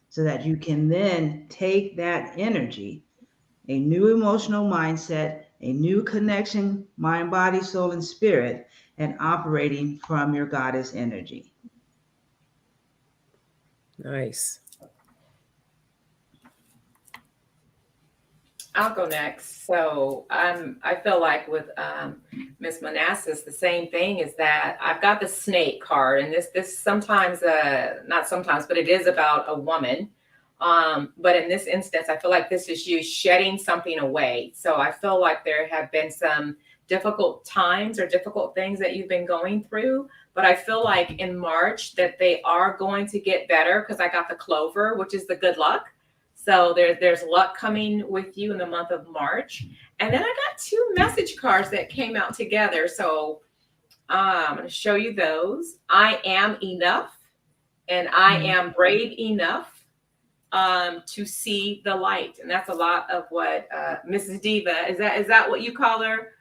so that you can then take that energy, a new emotional mindset, a new connection, mind, body, soul, and spirit, and operating from your goddess energy. Nice. I'll go next. So I feel like with Miss Minnassa, the same thing is that I've got the snake card, and this sometimes, not sometimes, but it is about a woman. But in this instance, I feel like this is you shedding something away. So I feel like there have been some difficult times or difficult things that you've been going through. But I feel like in March that they are going to get better, because I got the clover, which is the good luck. So there's luck coming with you in the month of March. And then I got 2 message cards that came out together. So I'm going to show you those. I am enough, and I am brave enough to see the light. And that's a lot of what Mrs. Diva, is that what you call her?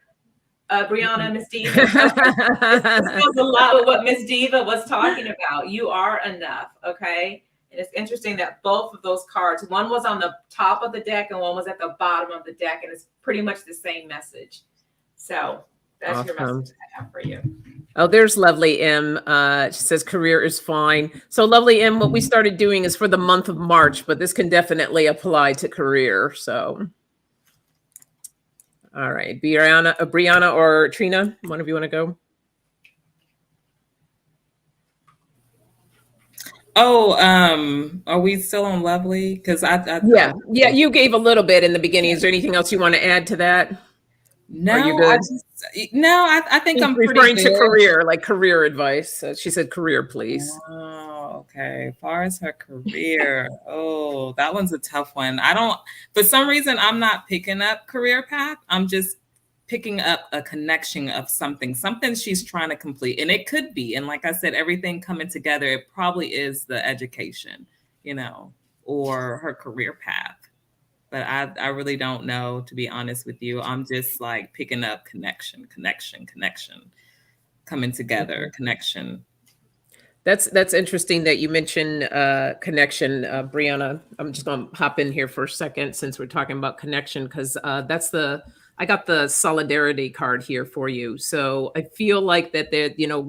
Briana, Miss Diva. This was a lot of what Miss Diva was talking about. You are enough, okay? And it's interesting that both of those cards, one was on the top of the deck and one was at the bottom of the deck, and it's pretty much the same message. So that's awesome. Your message I have for you. Oh, there's Lovely M. She says career is fine. So Lovely M, what we started doing is for the month of March, but this can definitely apply to career. So, all right, Briana or Trina, one of you want to go? Oh, are we still on Lovely? Because yeah, you gave a little bit in the beginning. Is there anything else you want to add to that? No, are you good? I think I'm referring pretty to career, like career advice. She said career, please. Oh, okay. As far as her career, oh, that one's a tough one. For some reason, I'm not picking up career path. I'm just picking up a connection of something she's trying to complete. And it could be, and like I said, everything coming together, it probably is the education, or her career path. but I really don't know, to be honest with you. I'm just like picking up connection, coming together, connection. That's interesting that you mentioned connection, Briana. I'm just going to hop in here for a second since we're talking about connection, because I got the solidarity card here for you. So I feel like that,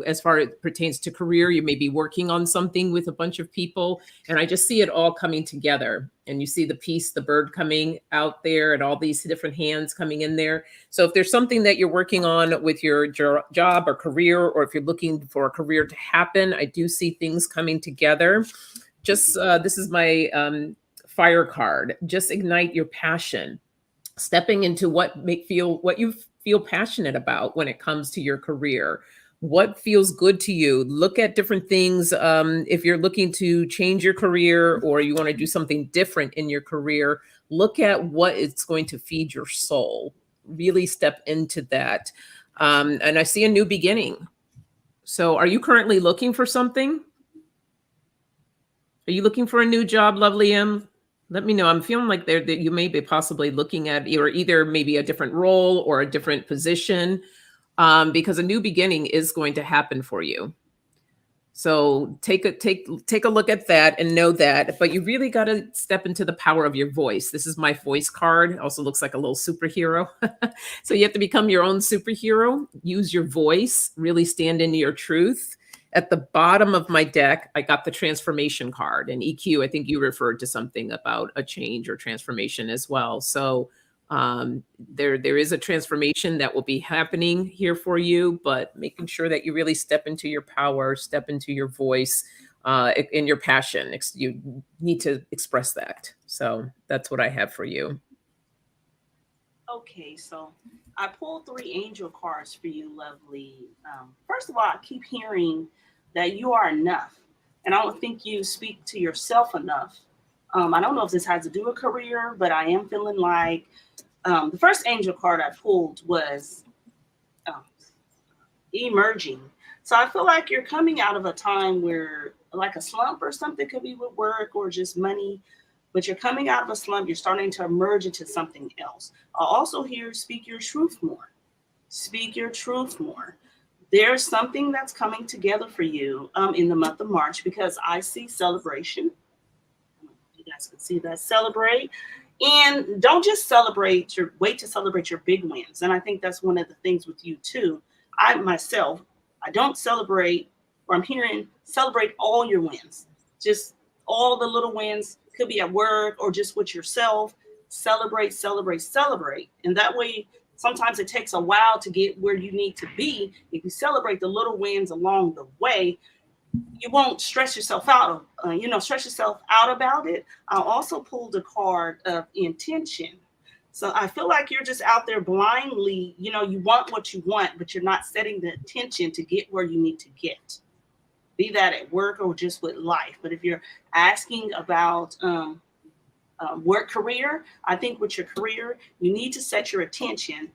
as far as it pertains to career, you may be working on something with a bunch of people, and I just see it all coming together. And you see the piece, the bird coming out there, and all these different hands coming in there. So if there's something that you're working on with your job or career, or if you're looking for a career to happen, I do see things coming together. Just this is my fire card. Just ignite your passion. Stepping into what you feel passionate about when it comes to your career. What feels good to you? Look at different things. If you're looking to change your career or you want to do something different in your career, look at what is going to feed your soul. Really step into that. And I see a new beginning. So are you currently looking for something? Are you looking for a new job, Lovely M? Let me know. I'm feeling like that you may be possibly looking at either maybe a different role or a different position, because a new beginning is going to happen for you. So take a look at that and know that. But you really got to step into the power of your voice. This is my voice card. Also looks like a little superhero. So you have to become your own superhero. Use your voice. Really stand into your truth. At the bottom of my deck, I got the transformation card, and EQ. I think you referred to something about a change or transformation as well. So there is a transformation that will be happening here for you, but making sure that you really step into your power, step into your voice, in your passion. You need to express that. So that's what I have for you. Okay, so I pulled 3 angel cards for you, Lovely. First of all, I keep hearing that you are enough. And I don't think you speak to yourself enough. I don't know if this has to do with career, but I am feeling like the first angel card I pulled was emerging. So I feel like you're coming out of a time where like a slump or something, could be with work or just money, but you're coming out of a slump. You're starting to emerge into something else. I also hear speak your truth more. Speak your truth more. There's something that's coming together for you in the month of March, because I see celebration. You guys can see that. Celebrate. And don't just wait to celebrate your big wins. And I think that's one of the things with you too. I don't celebrate, or I'm hearing celebrate all your wins. Just all the little wins, could be at work or just with yourself. Celebrate. And that way, sometimes it takes a while to get where you need to be. If you celebrate the little wins along the way, you won't stress yourself out about it. I also pulled a card of intention. So I feel like you're just out there blindly, you want what you want, but you're not setting the intention to get where you need to get. Be that at work or just with life. But if you're asking about work career, I think with your career, you need to set your attention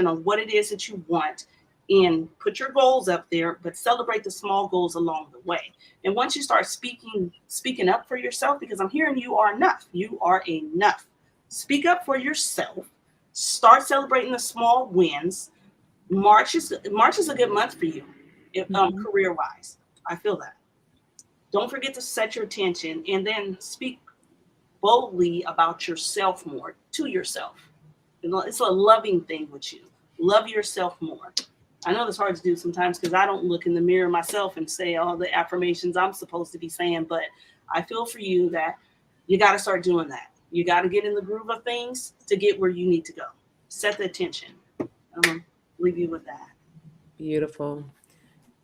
on what it is that you want, and put your goals up there, but celebrate the small goals along the way. And once you start speaking up for yourself, because I'm hearing you are enough. You are enough. Speak up for yourself. Start celebrating the small wins. March is a good month for you, career-wise. I feel that. Don't forget to set your attention, and then speak boldly about yourself more to yourself. It's a loving thing with you. Love yourself more. I know it's hard to do sometimes because I don't look in the mirror myself and say all the affirmations I'm supposed to be saying, but I feel for you that you got to start doing that. You got to get in the groove of things to get where you need to go. Set the attention. Leave you with that. Beautiful.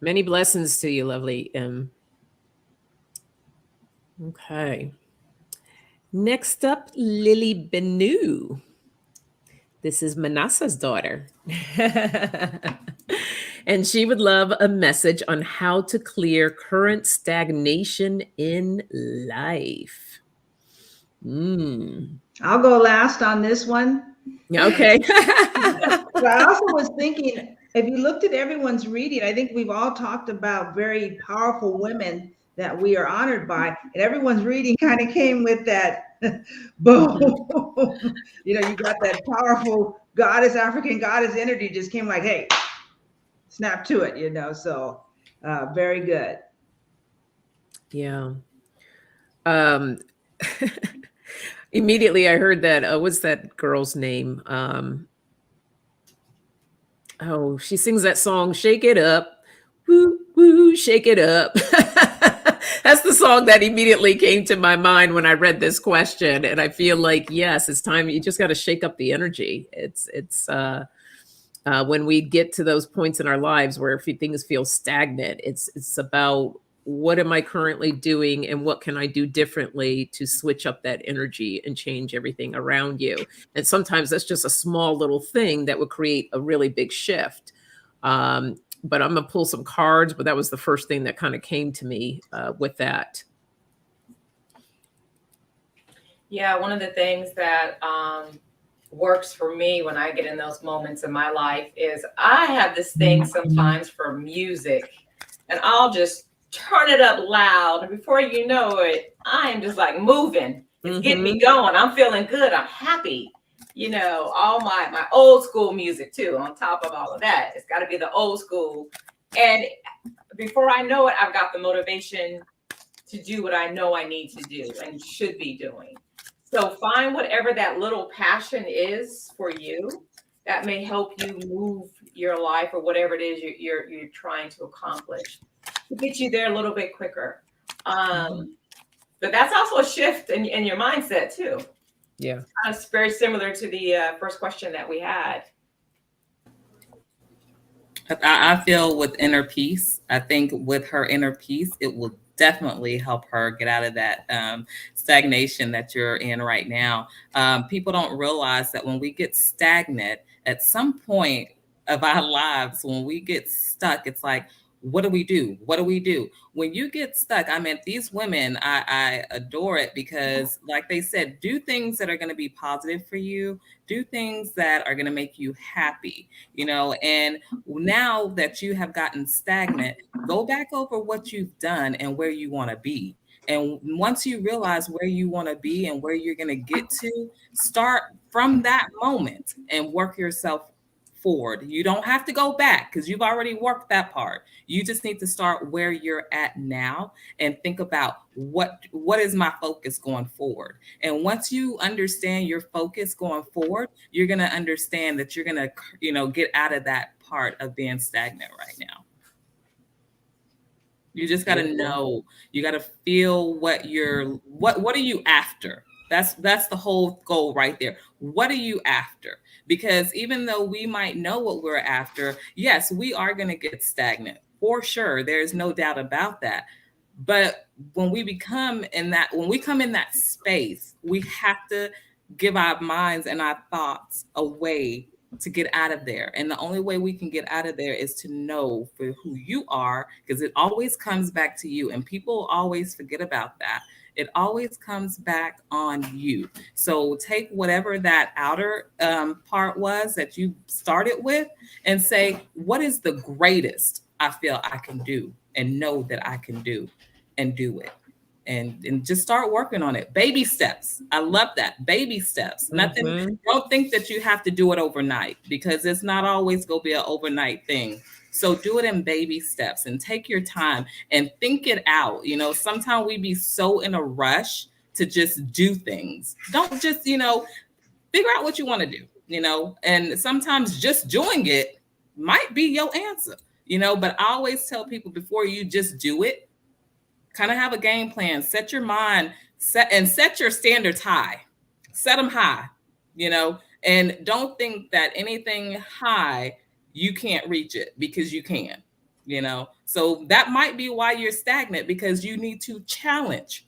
Many blessings to you, Lovely M. Okay. Next up, Lily Benu. This is Minnassa's daughter. And she would love a message on how to clear current stagnation in life. I'll go last on this one. Okay. But I also was thinking, if you looked at everyone's reading, I think we've all talked about very powerful women that we are honored by. And everyone's reading kind of came with that boom. You know, you got that powerful goddess, African goddess energy just came like, hey, snap to it, you know. So very good. Yeah. Immediately I heard that, what's that girl's name? Oh, she sings that song, Shake It Up. Woo, woo, shake it up. That's the song that immediately came to my mind when I read this question. And I feel like, yes, it's time. You just got to shake up the energy. It's when we get to those points in our lives where things feel stagnant, it's about, what am I currently doing and what can I do differently to switch up that energy and change everything around you? And sometimes that's just a small little thing that would create a really big shift. But I'm going to pull some cards, but that was the first thing that kind of came to me with that. Yeah, one of the things that works for me when I get in those moments in my life is I have this thing sometimes for music, and I'll just turn it up loud, and before you know it, I am just like moving. It's getting me going. I'm feeling good. I'm happy. You know, all my old school music too, on top of all of that. It's got to be the old school. And before I know it, I've got the motivation to do what I know I need to do and should be doing. So find whatever that little passion is for you that may help you move your life or whatever it is you're trying to accomplish to get you there a little bit quicker. But that's also a shift in your mindset too. Yeah. It's very similar to the first question that we had. I feel with inner peace, I think with her inner peace, it will definitely help her get out of that stagnation that you're in right now. People don't realize that when we get stagnant, at some point of our lives, when we get stuck, it's like, what do we do? What do we do? When you get stuck, I mean, these women, I adore it because, like they said, do things that are going to be positive for you. Do things that are going to make you happy, you know, and now that you have gotten stagnant, go back over what you've done and where you want to be. And once you realize where you want to be and where you're going to get to, start from that moment and work yourself forward. You don't have to go back because you've already worked that part. You just need to start where you're at now and think about what is my focus going forward. And once you understand your focus going forward, you're going to understand that you're going to, you know, get out of that part of being stagnant right now. You just got to know, you got to feel what are you after? That's the whole goal right there. What are you after? Because even though we might know what we're after, yes, we are going to get stagnant for sure. There's no doubt about that. But when we come in that space, we have to give our minds and our thoughts a way to get out of there. And the only way we can get out of there is to know for who you are, because it always comes back to you. And people always forget about that. It always comes back on you. So take whatever that outer part was that you started with and say, what is the greatest I feel I can do and know that I can do, and do it. And just start working on it. Baby steps. I love that. Baby steps. Nothing. Don't think that you have to do it overnight, because it's not always going to be an overnight thing. So do it in baby steps and take your time and think it out. You know, sometimes we be so in a rush to just do things. Don't just, you know, figure out what you want to do, you know, and sometimes just doing it might be your answer, you know, but I always tell people before you just do it, kind of have a game plan, set your mind, set your standards high, set them high, you know, and don't think that anything high, you can't reach it, because you can, you know. So that might be why you're stagnant, because you need to challenge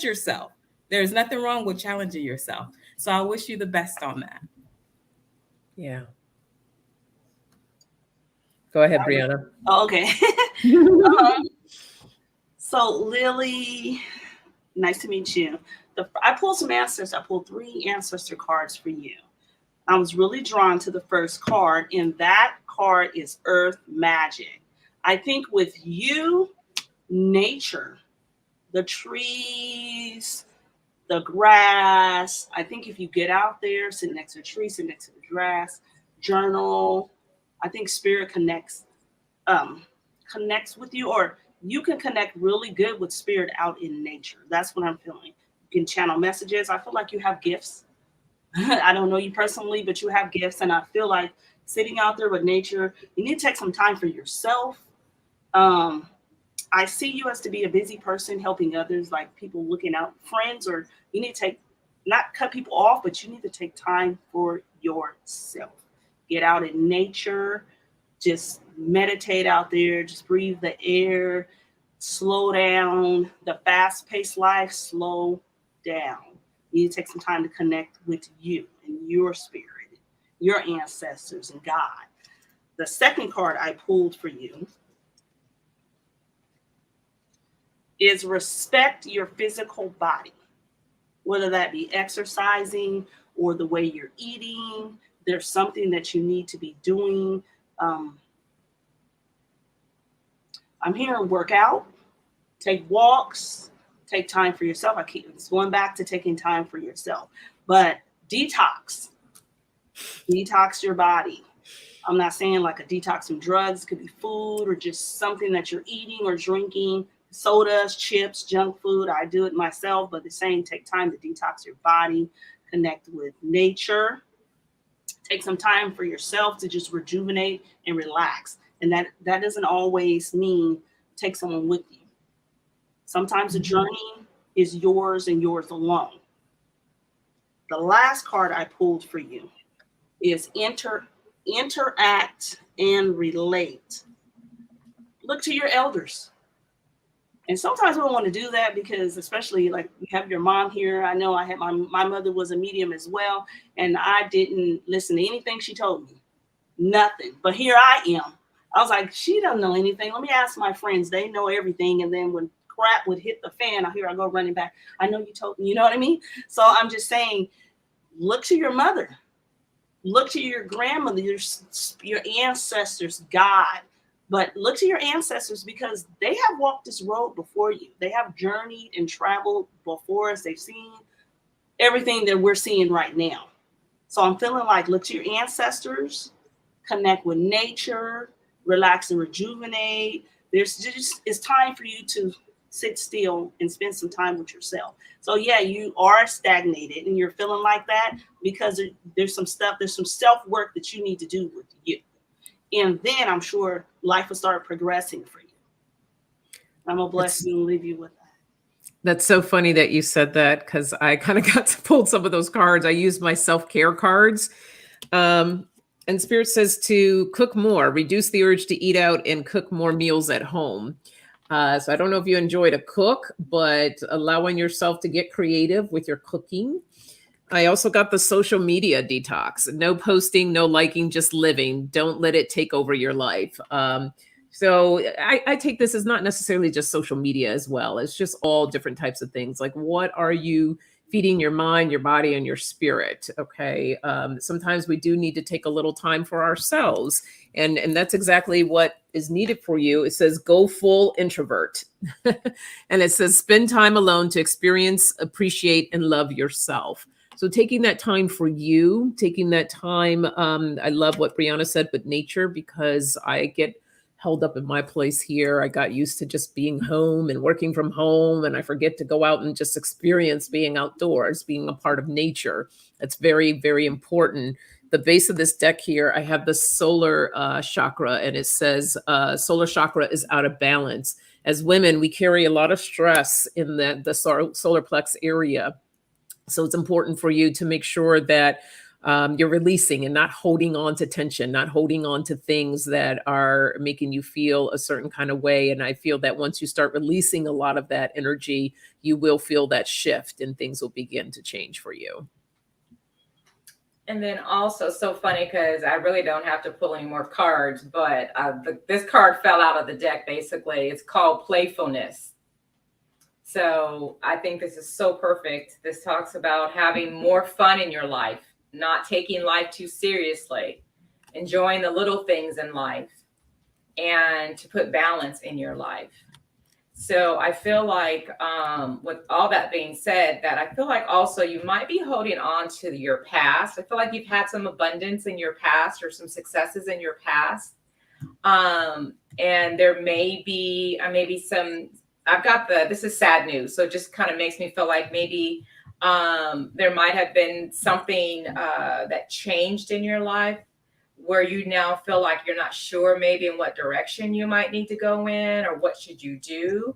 yourself. There's nothing wrong with challenging yourself. So I wish you the best on that. Yeah. Go ahead, Briana. Oh, okay. So Lily, nice to meet you. I pulled some answers. I pulled 3 ancestor cards for you. I was really drawn to the first card, and that card is Earth Magic. I think with you, nature the trees, the grass. I think if you get out there, sit next to a tree, sit next to the grass, journal, I think spirit connects with you, or you can connect really good with spirit out in nature. That's what I'm feeling. You can channel messages. I feel like you have gifts. I don't know you personally, but you have gifts. And I feel like sitting out there with nature, you need to take some time for yourself. I see you as to be a busy person helping others, like people looking out, friends, or you need to not cut people off, but you need to take time for yourself. Get out in nature, just meditate out there, just breathe the air, slow down. The fast-paced life, slow down. You need to take some time to connect with you and your spirit, your ancestors, and God. The second card I pulled for you is respect your physical body, whether that be exercising or the way you're eating. There's something that you need to be doing. I'm hearing work out, take walks, take time for yourself. I keep going back to taking time for yourself, but detox your body. I'm not saying like a detox from drugs. It could be food or just something that you're eating or drinking, sodas, chips, junk food. I do it myself, but the same, take time to detox your body, connect with nature, take some time for yourself to just rejuvenate and relax. And that doesn't always mean take someone with you. Sometimes the journey is yours and yours alone. The last card I pulled for you is interact and relate. Look to your elders. And sometimes we don't want to do that because, especially like you have your mom here. I know I had my mother was a medium as well, and I didn't listen to anything she told me. Nothing. But here I am. I was like, she doesn't know anything. Let me ask my friends. They know everything. And then when crap would hit the fan, I go running back. I know you told me, you know what I mean? So I'm just saying, look to your mother. Look to your grandmother, your ancestors, God. But look to your ancestors because they have walked this road before you. They have journeyed and traveled before us. They've seen everything that we're seeing right now. So I'm feeling like look to your ancestors, connect with nature, relax and rejuvenate. It's time for you to sit still and spend some time with yourself. So yeah, you are stagnated and you're feeling like that because there's some self-work that you need to do with you. And then I'm sure life will start progressing for you. I'm going to bless you and leave you with that. That's so funny that you said that because I kind of got to pull some of those cards. I use my self-care cards. And Spirit says to cook more, reduce the urge to eat out and cook more meals at home. So I don't know if you enjoy to cook, but allowing yourself to get creative with your cooking. I also got the social media detox. No posting, no liking, just living. Don't let it take over your life. So I take this as not necessarily just social media as well. It's just all different types of things. Like what are you feeding your mind, your body, and your spirit? Okay. Sometimes we do need to take a little time for ourselves. And that's exactly what is needed for you. It says, go full introvert. And it says, spend time alone to experience, appreciate, and love yourself. So taking that time for you, taking that time, I love what Briana said, but nature, because I get held up in my place here. I got used to just being home and working from home, and I forget to go out and just experience being outdoors, being a part of nature. That's very, very important. The base of this deck here, I have the solar chakra, and it says solar chakra is out of balance. As women, we carry a lot of stress in the solar plex area. So it's important for you to make sure that you're releasing and not holding on to tension, not holding on to things that are making you feel a certain kind of way. And I feel that once you start releasing a lot of that energy, you will feel that shift and things will begin to change for you. And then also so funny because I really don't have to pull any more cards, but this card fell out of the deck, basically. It's called playfulness. So I think this is so perfect. This talks about having more fun in your life, not taking life too seriously, enjoying the little things in life, and to put balance in your life. So I feel like, with all that being said, that I feel like also you might be holding on to your past. I feel like you've had some abundance in your past or some successes in your past. And there may be, maybe some, this is sad news. So it just kind of makes me feel like maybe, there might have been something, that changed in your life where you now feel like you're not sure maybe in what direction you might need to go in or what should you do.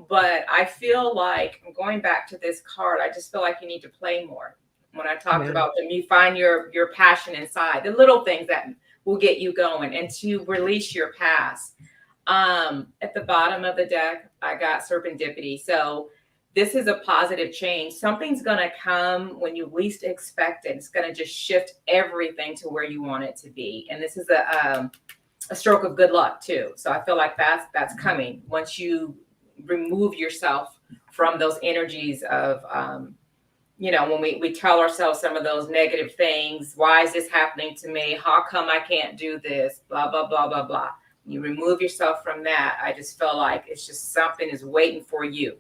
But I feel like, I'm going back to this card, I just feel like you need to play more. When I talked about them, you find your passion inside, the little things that will get you going, and to release your past. At the bottom of the deck, I got serendipity. So this is a positive change. Something's going to come when you least expect it. It's going to just shift everything to where you want it to be. And this is a stroke of good luck too. So I feel like that's coming once you remove yourself from those energies of, when we tell ourselves some of those negative things. Why is this happening to me? How come I can't do this? Blah, blah, blah, blah, blah. You remove yourself from that. I just feel like it's just something is waiting for you.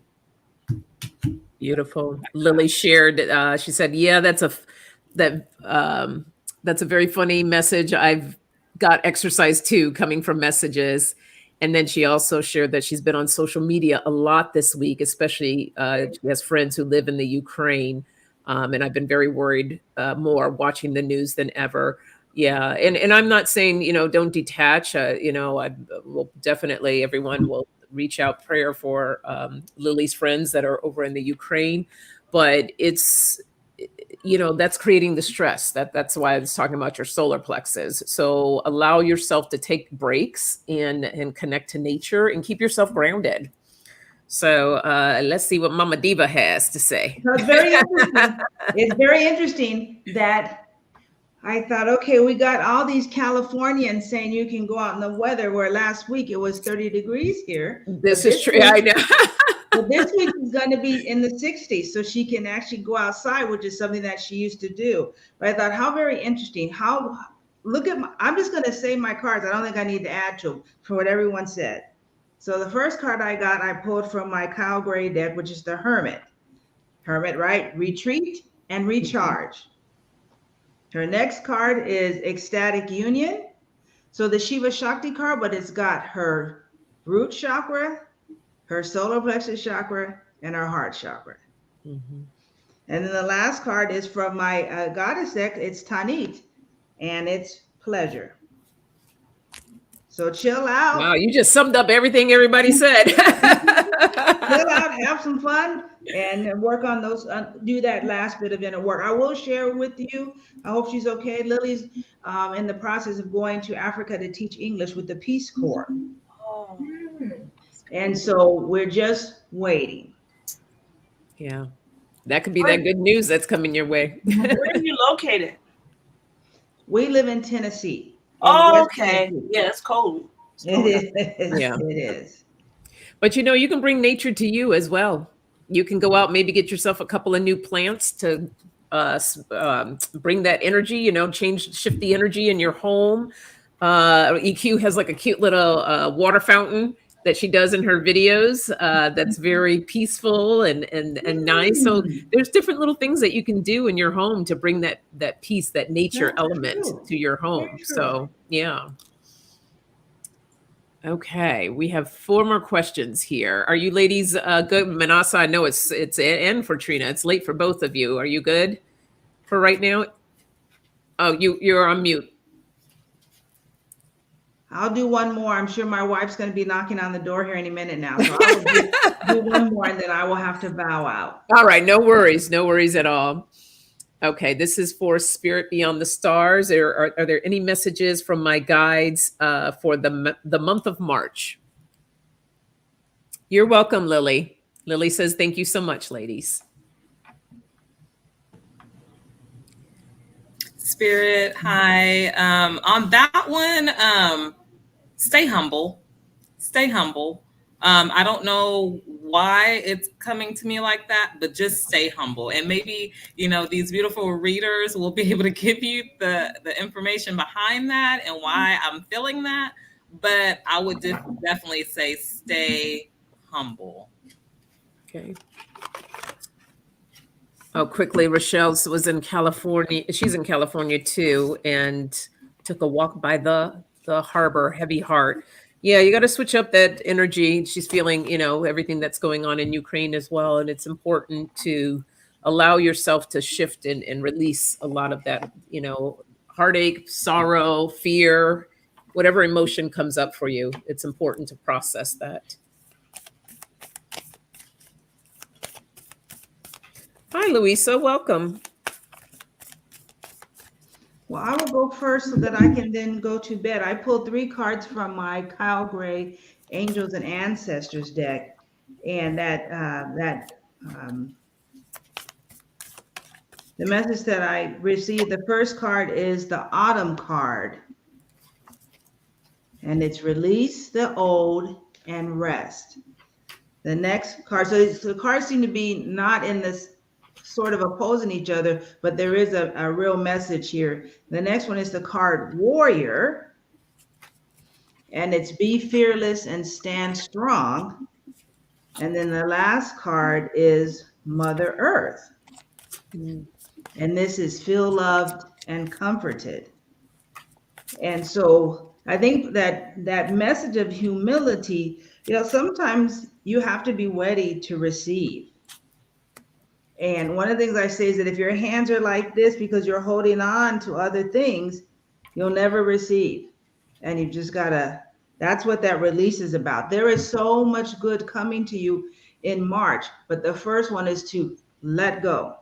Beautiful. Lily shared, she said, yeah, that's a very funny message. I've got exercise too, coming from messages. And then she also shared that she's been on social media a lot this week, especially she has friends who live in the Ukraine. And I've been very worried more watching the news than ever. Yeah. And I'm not saying, don't detach, definitely everyone will reach out prayer for Lily's friends that are over in the Ukraine, but it's, that's creating the stress. That's why I was talking about your solar plexus. So allow yourself to take breaks and connect to nature and keep yourself grounded. So let's see what Mama Diva has to say. So it's very interesting. It's very interesting that I thought, okay, we got all these Californians saying you can go out in the weather, where last week it was 30 degrees here. This is true. I know. But this week is going to be in the 60s, so she can actually go outside, which is something that she used to do. But I thought, how very interesting. I'm just going to say my cards. I don't think I need to add to them for what everyone said. So the first card I pulled from my Kyle Gray deck, which is the Hermit. Hermit, right? Retreat and recharge. Her next card is Ecstatic Union. So the Shiva Shakti card, but it's got her root chakra, her solar plexus chakra, and her heart chakra. Mm-hmm. And then the last card is from my goddess deck. It's Tanit, and it's pleasure. So chill out. Wow, you just summed up everything everybody said. Chill out, have some fun, and work on those. Do that last bit of inner work. I will share with you. I hope she's okay. Lily's in the process of going to Africa to teach English with the Peace Corps. Oh. And so we're just waiting. Yeah, that could be that good news that's coming your way. Where are you located? We live in Tennessee. Oh, okay. Tennessee. Yeah, it's cold. It is. Yeah, it is. But you can bring nature to you as well. You can go out, maybe get yourself a couple of new plants to bring that energy. Shift the energy in your home. EQ has like a cute little water fountain that she does in her videos. That's very peaceful and nice. So there's different little things that you can do in your home to bring that peace, that nature element to your home. So yeah. Okay, we have 4 more questions here. Are you ladies good? Minnassa, I know it's and for Trina. It's late for both of you. Are you good for right now? Oh, you're on mute. I'll do one more. I'm sure my wife's going to be knocking on the door here any minute now. So I'll do one more, and then I will have to bow out. All right, no worries at all. Okay, this is for Spirit Beyond the Stars. Are there any messages from my guides for the month of March? You're welcome, Lily. Lily says, thank you so much, ladies. Spirit, hi. On that one, stay humble. Stay humble. I don't know why it's coming to me like that, but just stay humble. And maybe, these beautiful readers will be able to give you the information behind that and why I'm feeling that. But I would definitely say stay humble. Okay. Oh, quickly, Rochelle was in California. She's in California too, and took a walk by the harbor. Heavy heart. Yeah, you got to switch up that energy. She's feeling, everything that's going on in Ukraine as well, and it's important to allow yourself to shift and release a lot of that, heartache, sorrow, fear, whatever emotion comes up for you. It's important to process that. Hi, Louisa. Welcome. Well, I will go first so that I can then go to bed. I pulled 3 cards from my Kyle Gray Angels and Ancestors deck, and the message that I received, the first card is the Autumn card, and it's release the old and rest. The next card, so the cards seem to be not in this sort of opposing each other, but there is a real message here. The next one is the card Warrior, and it's be fearless and stand strong. And then the last card is Mother Earth. And this is feel loved and comforted. And so I think that message of humility, sometimes you have to be ready to receive. And one of the things I say is that if your hands are like this because you're holding on to other things, you'll never receive. And you just gotta, that's what that release is about. There is so much good coming to you in March, but the first one is to let go.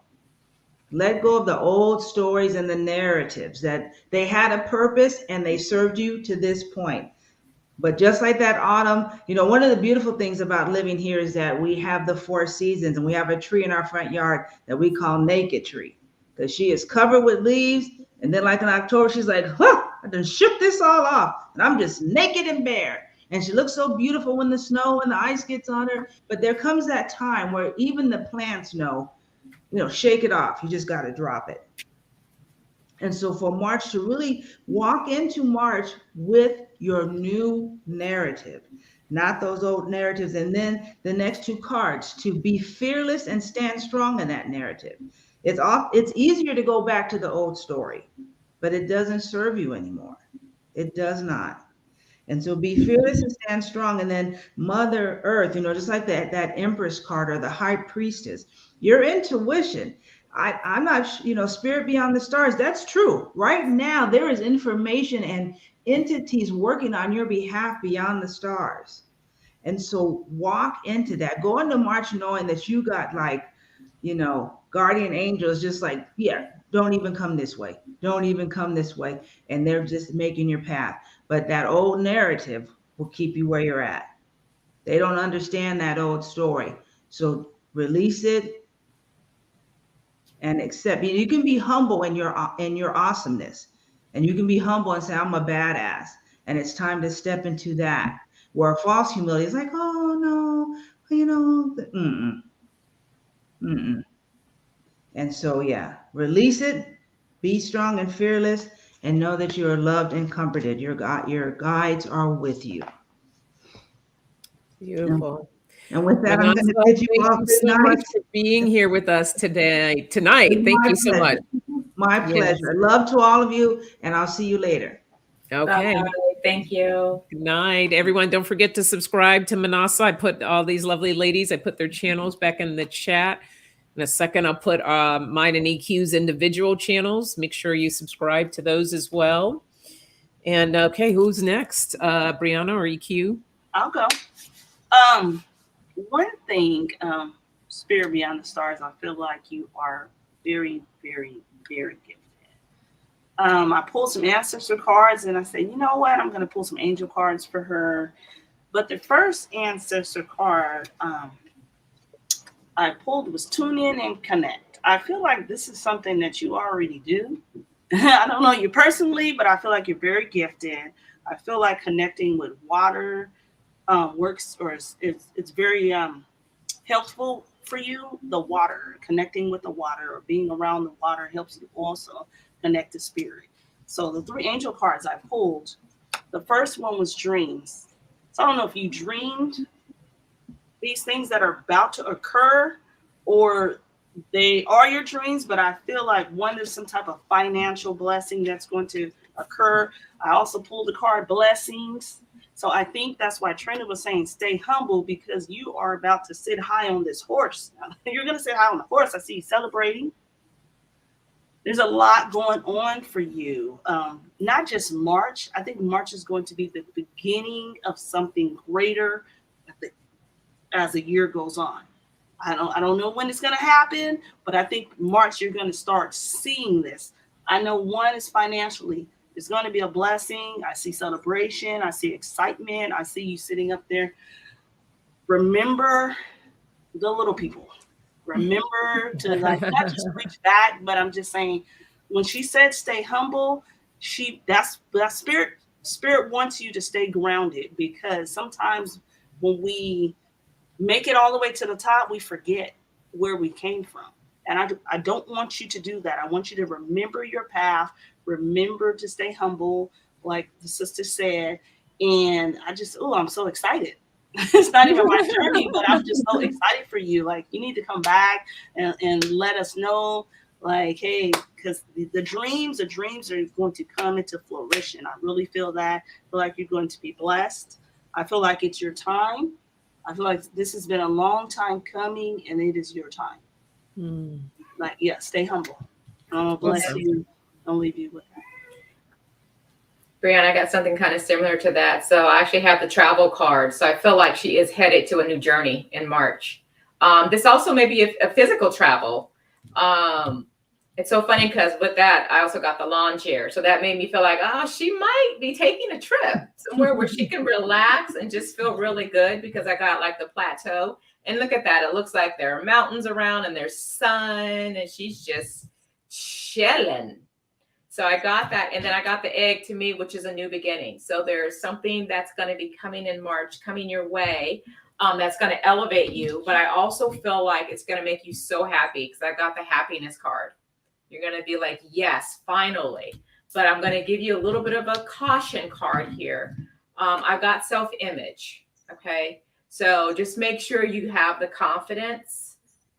Let go of the old stories and the narratives that they had a purpose and they served you to this point. But just like that autumn, one of the beautiful things about living here is that we have the 4 seasons, and we have a tree in our front yard that we call Naked Tree, because she is covered with leaves. And then like in October, she's like, I done shook this all off and I'm just naked and bare. And she looks so beautiful when the snow and the ice gets on her. But there comes that time where even the plants know, shake it off. You just got to drop it. And so for March, to really walk into March with your new narrative, not those old narratives. And then the next 2 cards, to be fearless and stand strong in that narrative. It's easier to go back to the old story, but it doesn't serve you anymore. It does not. And so be fearless and stand strong. And then Mother Earth, just like that Empress card or the High Priestess, your intuition. I'm not, spirit beyond the stars. That's true. Right now, there is information and entities working on your behalf beyond the stars. And so walk into that. Go into March knowing that you got guardian angels just like, don't even come this way. Don't even come this way. And they're just making your path. But that old narrative will keep you where you're at. They don't understand that old story. So release it. And accept. You can be humble in your awesomeness, and you can be humble and say, I'm a badass. And it's time to step into that. Where false humility is like, oh no, And so, release it, be strong and fearless, and know that you are loved and comforted. Your guides are with you. Beautiful. And with that, I'm going to bid you all good so night. much for being here with us tonight. Thank you so much. My pleasure. Love to all of you, and I'll see you later. Okay. Bye. Thank you. Good night, everyone. Don't forget to subscribe to Minnassa. I put all these lovely ladies, I put their channels back in the chat. In a second, I'll put mine and EQ's individual channels. Make sure you subscribe to those as well. And okay, who's next? Briana or EQ? I'll go. One thing, Spirit Beyond the Stars, I feel like you are very, very, very gifted. I pulled some ancestor cards and I said, you know what? I'm going to pull some angel cards for her. But the first ancestor card I pulled was tune in and connect. I feel like this is something that you already do. I don't know you personally, but I feel like you're very gifted. I feel like connecting with water works, or it's very helpful for you. The water, connecting with the water or being around the water helps you also connect to spirit. So the 3 angel cards I pulled, the first one was dreams. So I don't know if you dreamed these things that are about to occur, or they are your dreams, but I feel like one is some type of financial blessing that's going to occur. I also pulled the card blessings. So I think that's why Trina was saying stay humble, because you are about to sit high on this horse. You're going to sit high on the horse. I see you celebrating. There's a lot going on for you. Not just March. I think March is going to be the beginning of something greater as the year goes on. I don't know when it's going to happen, but I think March you're going to start seeing this. I know one is financially. It's going to be a blessing. I see celebration. I see excitement. I see you sitting up there. Remember the little people. Remember to like not just reach back, but I'm just saying, when she said stay humble, that spirit wants you to stay grounded, because sometimes when we make it all the way to the top, we forget where we came from. And I don't want you to do that. I want you to remember your path, remember to stay humble, like the sister said. And I'm so excited. It's not even my journey, but I'm just so excited for you. Like, you need to come back and let us know, like, hey, because the dreams are going to come into fruition. I really feel that. I feel like you're going to be blessed. I feel like it's your time. I feel like this has been a long time coming, and it is your time. Like, yeah, stay humble. Bless you. Don't leave you with that. Briana, I got something kind of similar to that. So I actually have the travel card. So I feel like she is headed to a new journey in March. This also may be a physical travel. It's so funny because with that, I also got the lawn chair. So that made me feel like, she might be taking a trip somewhere where she can relax and just feel really good, because I got like the plateau. And look at that. It looks like there are mountains around and there's sun, and she's just chilling. So I got that. And then I got the egg to me, which is a new beginning. So there's something that's going to be coming in March, coming your way, that's going to elevate you. But I also feel like it's going to make you so happy, because I got the happiness card. You're going to be like, yes, finally. But I'm going to give you a little bit of a caution card here. I've got self-image. Okay. So just make sure you have the confidence.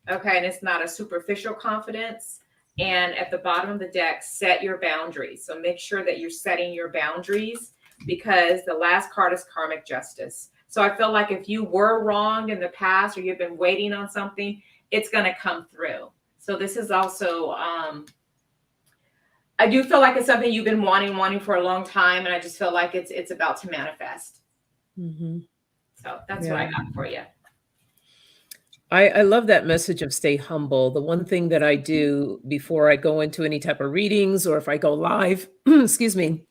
Okay. And it's not a superficial confidence. And at the bottom of the deck, set your boundaries. So make sure that you're setting your boundaries, because the last card is karmic justice. So I feel like if you were wronged in the past, or you've been waiting on something, it's going to come through. So this is also, I do feel like it's something you've been wanting for a long time. And I just feel like it's about to manifest. So that's what I got for you. I love that message of stay humble. The one thing that I do before I go into any type of readings, or if I go live, excuse me,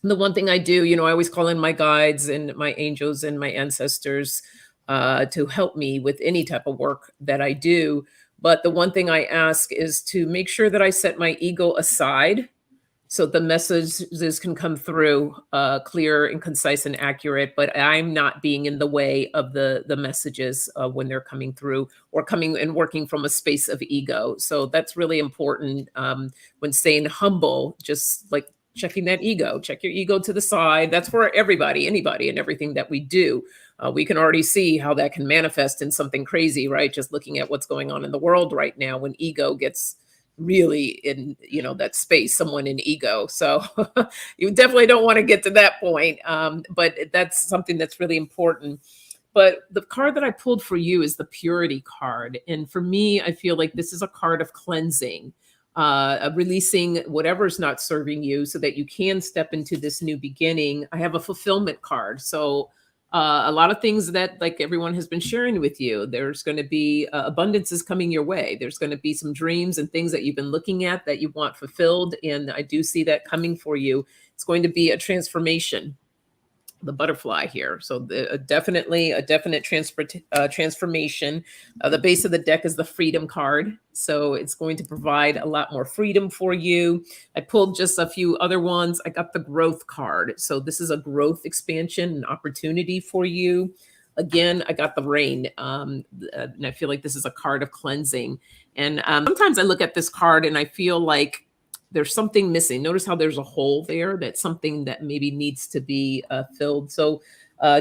the one thing I do, I always call in my guides and my angels and my ancestors to help me with any type of work that I do. But the one thing I ask is to make sure that I set my ego aside, so the messages can come through clear and concise and accurate, but I'm not being in the way of the messages when they're coming through, or coming and working from a space of ego. So that's really important when staying humble, just like checking that ego, check your ego to the side. That's for everybody, anybody, and everything that we do. We can already see how that can manifest in something crazy, right? Just looking at what's going on in the world right now, when ego gets really in that space, someone in ego. So you definitely don't want to get to that point, but that's something that's really important. But the card that I pulled for you is the purity card, and for me, I feel like this is a card of cleansing, releasing whatever's not serving you, so that you can step into this new beginning. I have a fulfillment card. So a lot of things that, like everyone has been sharing with you, there's going to be abundance is coming your way. There's going to be some dreams and things that you've been looking at that you want fulfilled. And I do see that coming for you. It's going to be a transformation, the butterfly here. So definitely a definite transformation. The base of the deck is the freedom card. So it's going to provide a lot more freedom for you. I pulled just a few other ones. I got the growth card. So this is a growth expansion and opportunity for you. Again, I got the Rayne. And I feel like this is a card of cleansing. And sometimes I look at this card and I feel like there's something missing. Notice how there's a hole there. That's something that maybe needs to be filled. So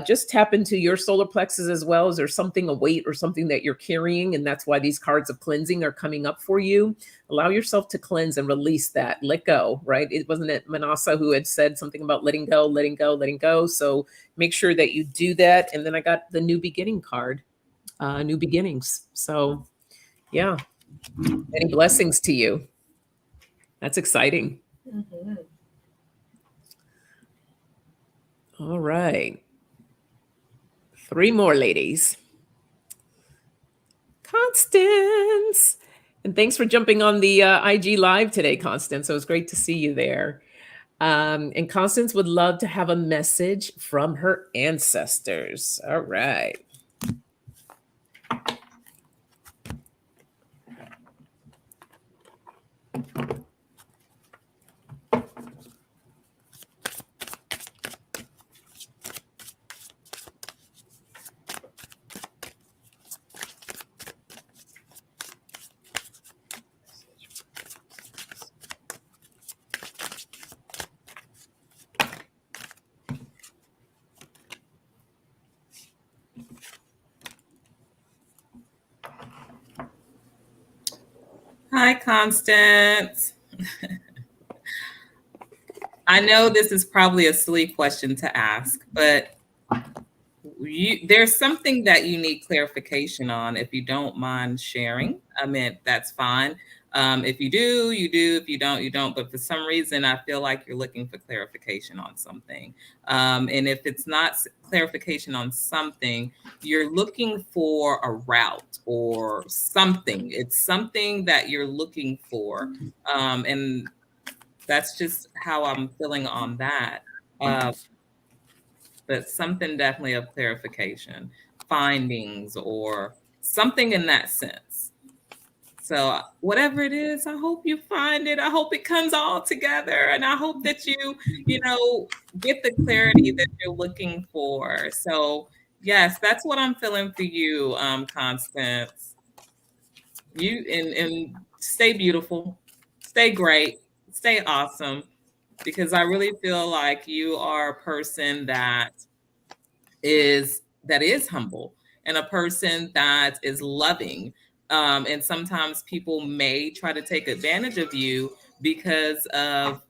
just tap into your solar plexus as well. Is there something, a weight or something that you're carrying? And that's why these cards of cleansing are coming up for you. Allow yourself to cleanse and release that. Let go, right? It wasn't it Minnassa who had said something about letting go, letting go, letting go. So make sure that you do that. And then I got the new beginning card, new beginnings. So yeah, many blessings to you. That's exciting. Mm-hmm. All right. 3 more ladies. Constance. And thanks for jumping on the IG Live today, Constance. So it was great to see you there. And Constance would love to have a message from her ancestors. All right. Hi, Constance. I know this is probably a silly question to ask, but there's something that you need clarification on. If you don't mind sharing, I mean, that's fine. If you do, you do. If you don't, you don't. But for some reason, I feel like you're looking for clarification on something. And if it's not clarification on something, you're looking for a route or something. It's something that you're looking for. And that's just how I'm feeling on that. But something definitely of clarification, findings, or something in that sense. So whatever it is, I hope you find it. I hope it comes all together. And I hope that you get the clarity that you're looking for. So yes, that's what I'm feeling for you, Constance. You and stay beautiful, stay great, stay awesome, because I really feel like you are a person that is humble and a person that is loving. And sometimes people may try to take advantage of you because of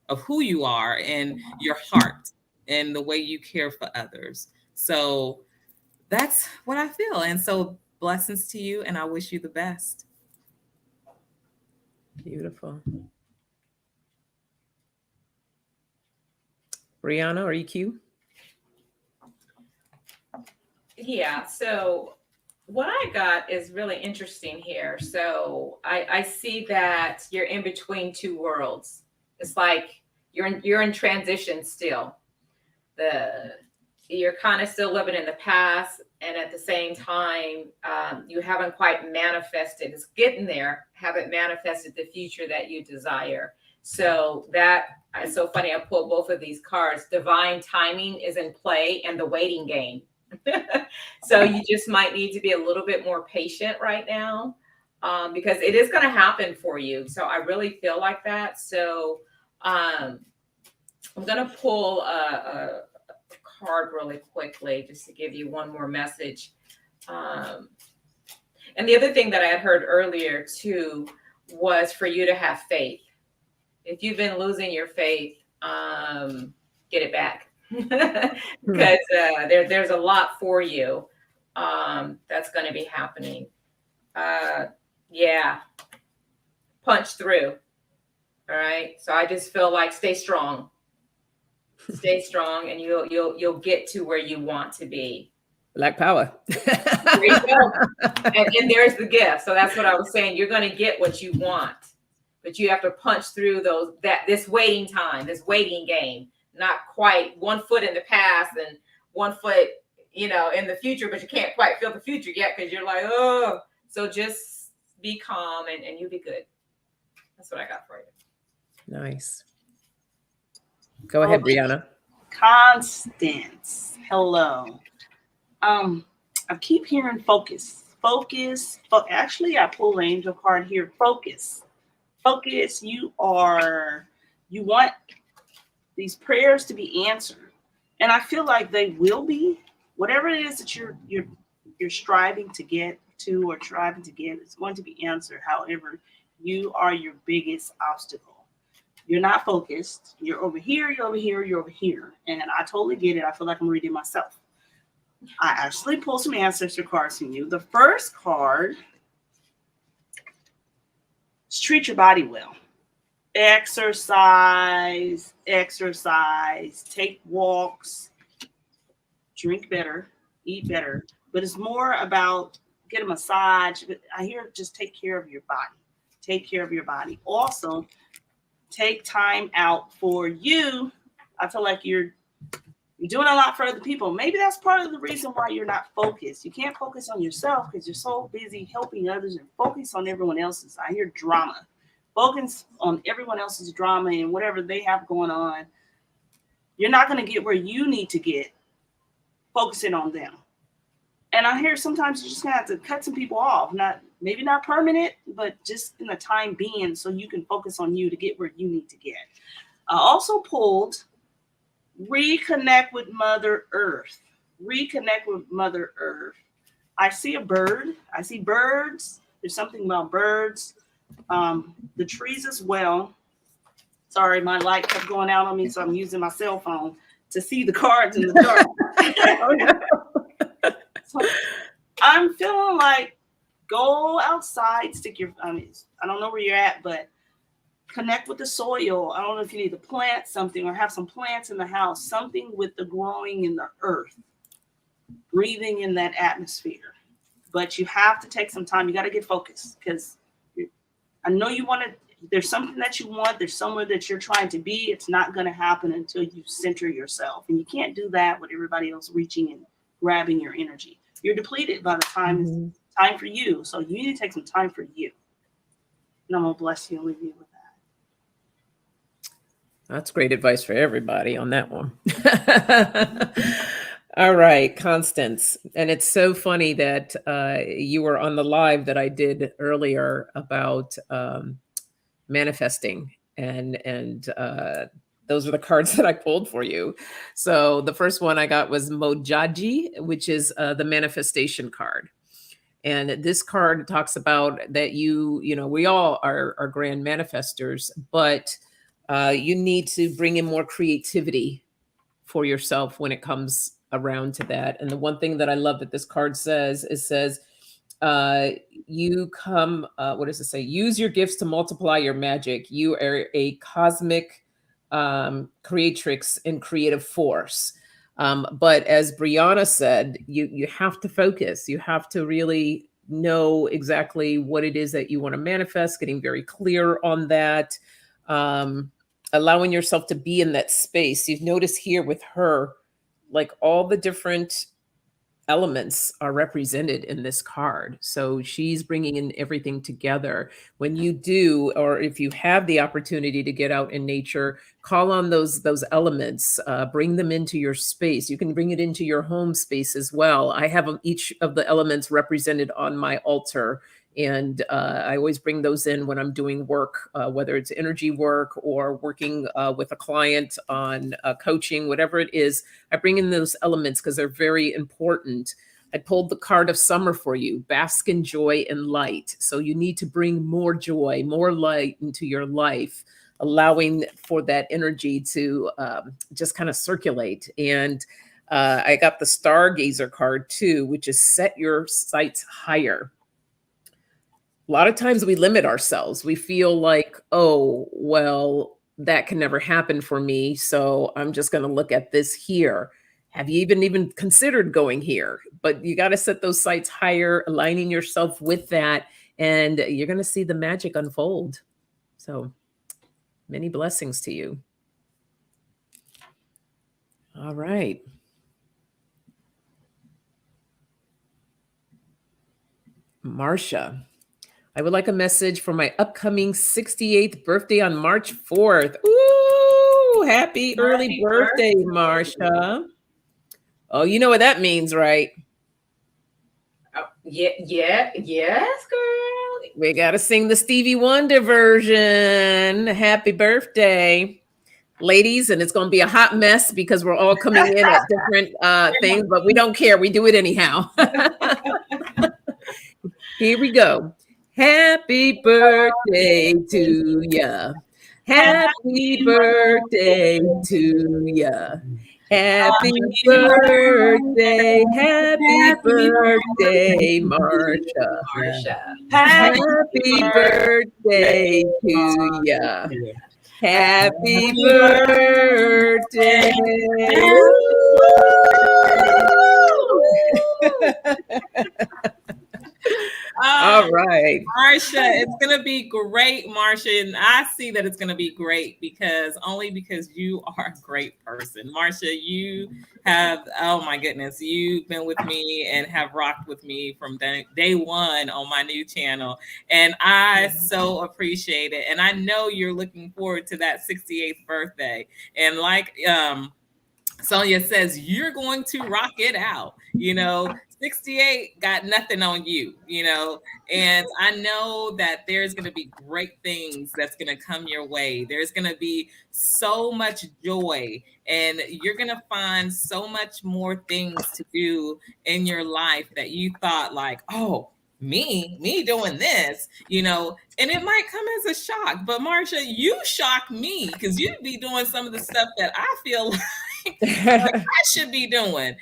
of who you are and your heart and the way you care for others. So that's what I feel. And so blessings to you, and I wish you the best. Beautiful. Briana or EQ? Yeah, so what I got is really interesting here. So I see that you're in between 2 worlds. It's like you're in transition still. You're kind of still living in the past, and at the same time, you haven't quite manifested. It's getting there. Haven't manifested the future that you desire. So it's so funny. I pulled both of these cards. Divine timing is in play, and the waiting game. So you just might need to be a little bit more patient right now, because it is going to happen for you. So I really feel like that. So I'm going to pull a card really quickly just to give you one more message. And the other thing that I had heard earlier too was for you to have faith. If you've been losing your faith, get it back. Because there's a lot for you that's going to be happening. Yeah, punch through. All right. So I just feel like stay strong, and you'll get to where you want to be. Black power. There you go. And there's the gift. So that's what I was saying. You're going to get what you want, but you have to punch through this waiting time, this waiting game. Not quite 1 foot in the past and 1 foot, in the future, but you can't quite feel the future yet because you're like, oh. So just be calm and you'll be good. That's what I got for you. Nice. Go ahead, Briana. Constance, hello. I keep hearing focus. Actually, I pulled an angel card here. Focus. You want these prayers to be answered. And I feel like they will be. Whatever it is that you're striving to get to or striving to get, it's going to be answered. However, you are your biggest obstacle. You're not focused. You're over here, you're over here, you're over here. And I totally get it. I feel like I'm reading myself. I actually pulled some ancestor cards from you. The first card is treat your body well. Exercise, take walks, drink better, eat better. But it's more about get a massage. I hear just take care of your body. Take care of your body. Also, take time out for you. I feel like you're doing a lot for other people. Maybe that's part of the reason why you're not focused. You can't focus on yourself because you're so busy helping others and focus on everyone else's. I hear drama. Focus on everyone else's drama and whatever they have going on. You're not going to get where you need to get focusing on them. And I hear sometimes you're just going to have to cut some people off. Maybe not permanent, but just in the time being so you can focus on you to get where you need to get. I also pulled reconnect with Mother Earth. Reconnect with Mother Earth. I see a bird. I see birds. There's something about birds. The trees as well. Sorry, my light kept going out on me, so I'm using my cell phone to see the cards in the dark. So I'm feeling like go outside, stick your, I don't know where you're at, but connect with the soil. I don't know if you need to plant something or have some plants in the house, something with the growing in the earth, breathing in that atmosphere. But you have to take some time. You got to get focused because I know you want to, there's something that you want. There's somewhere that you're trying to be. It's not going to happen until you center yourself. And you can't do that with everybody else reaching and grabbing your energy. You're depleted by the time it's time for you. So you need to take some time for you. And I'm going to bless you and leave you with that. That's great advice for everybody on that one. All right, Constance. And it's so funny that you were on the live that I did earlier about manifesting. And those are the cards that I pulled for you. So the first one I got was Mojaji, which is the manifestation card. And this card talks about that we all are grand manifestors, but you need to bring in more creativity for yourself when it comes around to that. And the one thing that I love that this card says, you come, what does it say? Use your gifts to multiply your magic. You are a cosmic creatrix and creative force. But as Briana said, you have to focus. You have to really know exactly what it is that you want to manifest, getting very clear on that, allowing yourself to be in that space. You've noticed here with her, like all the different elements are represented in this card. So she's bringing in everything together. When you do, or if you have the opportunity to get out in nature, call on those elements, bring them into your space. You can bring it into your home space as well. I have each of the elements represented on my altar. And I always bring those in when I'm doing work, whether it's energy work or working with a client on coaching, whatever it is. I bring in those elements because they're very important. I pulled the card of summer for you, bask in joy and light. So you need to bring more joy, more light into your life, allowing for that energy to just kind of circulate. And I got the Stargazer card too, which is set your sights higher. A lot of times we limit ourselves. We feel like, oh, well, that can never happen for me. So I'm just going to look at this here. Have you even considered going here? But you got to set those sights higher, aligning yourself with that, and you're going to see the magic unfold. So many blessings to you. All right. Marcia. I would like a message for my upcoming 68th birthday on March 4th. Ooh, happy early birthday, Marcia. Oh, you know what that means, right? Oh, yes, girl. We got to sing the Stevie Wonder version. Happy birthday. ladies, and it's going to be a hot mess because we're all coming in at different things, but we don't care. We do it anyhow. Here we go. Happy birthday to ya. Happy birthday to ya. Happy birthday, happy birthday, Marsha. Happy birthday to ya. Happy birthday. All right. Marsha, it's going to be great, Marsha. And I see that it's going to be great because you are a great person. Marsha, you have, oh my goodness, you've been with me and have rocked with me from day one on my new channel. And I so appreciate it. And I know you're looking forward to that 68th birthday. And like Sonja says, you're going to rock it out. 68 got nothing on you, and I know that there's going to be great things that's going to come your way. There's going to be so much joy, and you're going to find so much more things to do in your life that you thought like, oh, me doing this, and it might come as a shock. But Marsha, you shock me because you'd be doing some of the stuff that I feel like I should be doing,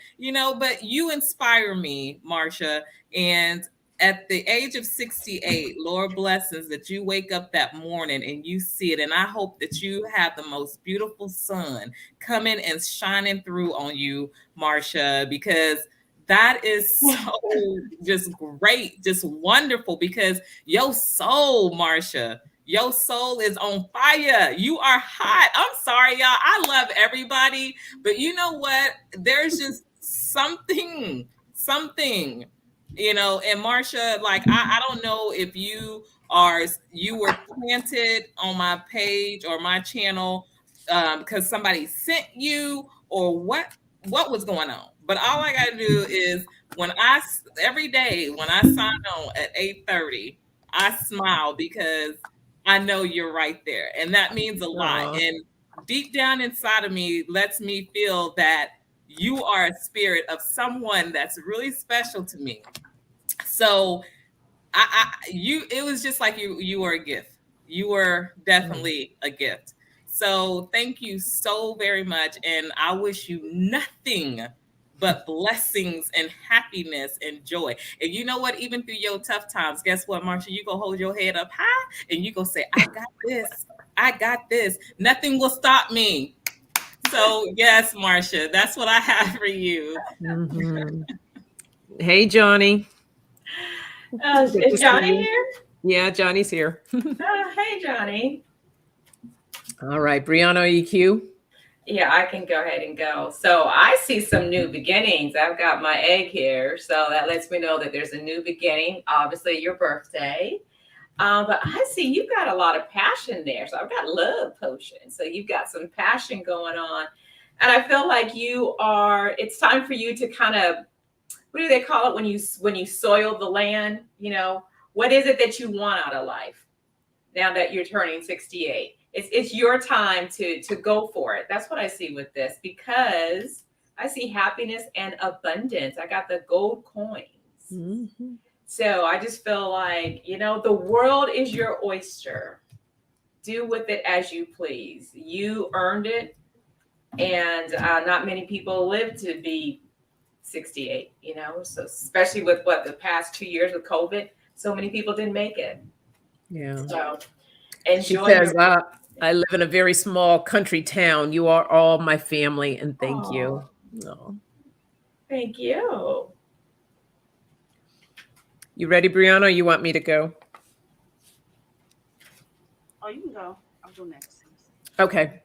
but you inspire me, Marsha. And at the age of 68, Lord blessings that you wake up that morning and you see it. And I hope that you have the most beautiful sun coming and shining through on you, Marsha, because that is so just great, just wonderful, because your soul, Marsha, your soul is on fire. You are hot. I'm sorry, y'all. I love everybody, but you know what? There's just something, and Marsha, like, I don't know if you were planted on my page or my channel because somebody sent you or what was going on. But all I got to do is every day when I sign on at 8:30, I smile because I know you're right there. And that means a lot. And deep down inside of me lets me feel that you are a spirit of someone that's really special to me. So it was just like you were a gift. You were definitely a gift. So thank you so very much. And I wish you nothing but blessings and happiness and joy. And you know what? Even through your tough times, guess what, Marsha? You go hold your head up high and you go say, I got this. I got this. Nothing will stop me. So yes, Marsha, that's what I have for you. Mm-hmm. Hey, Johnny. Is Johnny here? Yeah, Johnny's here. Hey, Johnny. All right, Briana EQ. Yeah, I can go ahead and go. So I see some new beginnings. I've got my egg here. So that lets me know that there's a new beginning. Obviously, your birthday. But I see you've got a lot of passion there. So I've got love potion. So you've got some passion going on. And I feel like it's time for you to kind of, what do they call it when you soil the land? What is it that you want out of life now that you're turning 68? It's your time to go for it. That's what I see with this, because I see happiness and abundance. I got the gold coins. Mm-hmm. So I just feel like, the world is your oyster. Do with it as you please. You earned it. And not many people live to be 68, so especially with the past 2 years with COVID, so many people didn't make it. Yeah. So she says, I live in a very small country town. You are all my family, and thank you. Oh. Thank you. You ready, Briana, or you want me to go? Oh, you can go. I'll go next. Okay.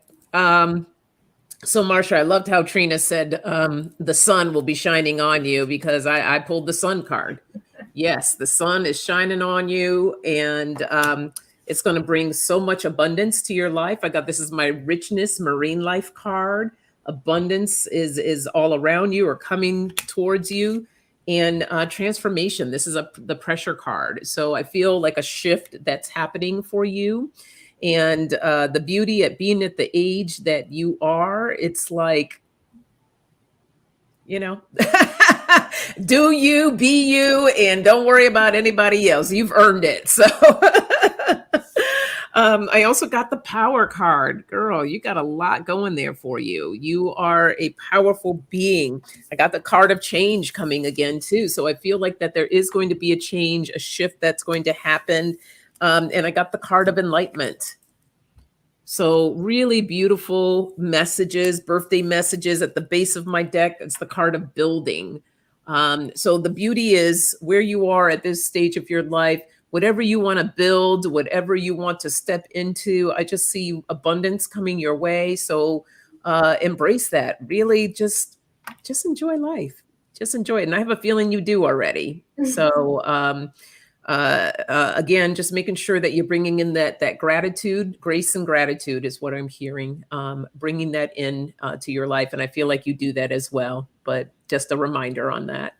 So, Marsha, I loved how Trina said the sun will be shining on you, because I pulled the sun card. Yes, the sun is shining on you, and it's going to bring so much abundance to your life. This is my richness marine life card. Abundance is all around you or coming towards you, and transformation. This is the pressure card. So I feel like a shift that's happening for you. And the beauty at being at the age that you are, it's like, you know, do you, be you, and don't worry about anybody else. You've earned it. So I also got the power card. Girl, you got a lot going there for you. You are a powerful being. I got the card of change coming again, too. So I feel like that there is going to be a change, a shift that's going to happen. And I got the card of enlightenment. So really beautiful messages, birthday messages at the base of my deck. It's the card of building. So the beauty is where you are at this stage of your life, whatever you want to build, whatever you want to step into, I just see abundance coming your way. So embrace that. Really just enjoy life. Just enjoy it. And I have a feeling you do already. So again, just making sure that you're bringing in that gratitude, grace and gratitude is what I'm hearing, bringing that in to your life. And I feel like you do that as well, but just a reminder on that.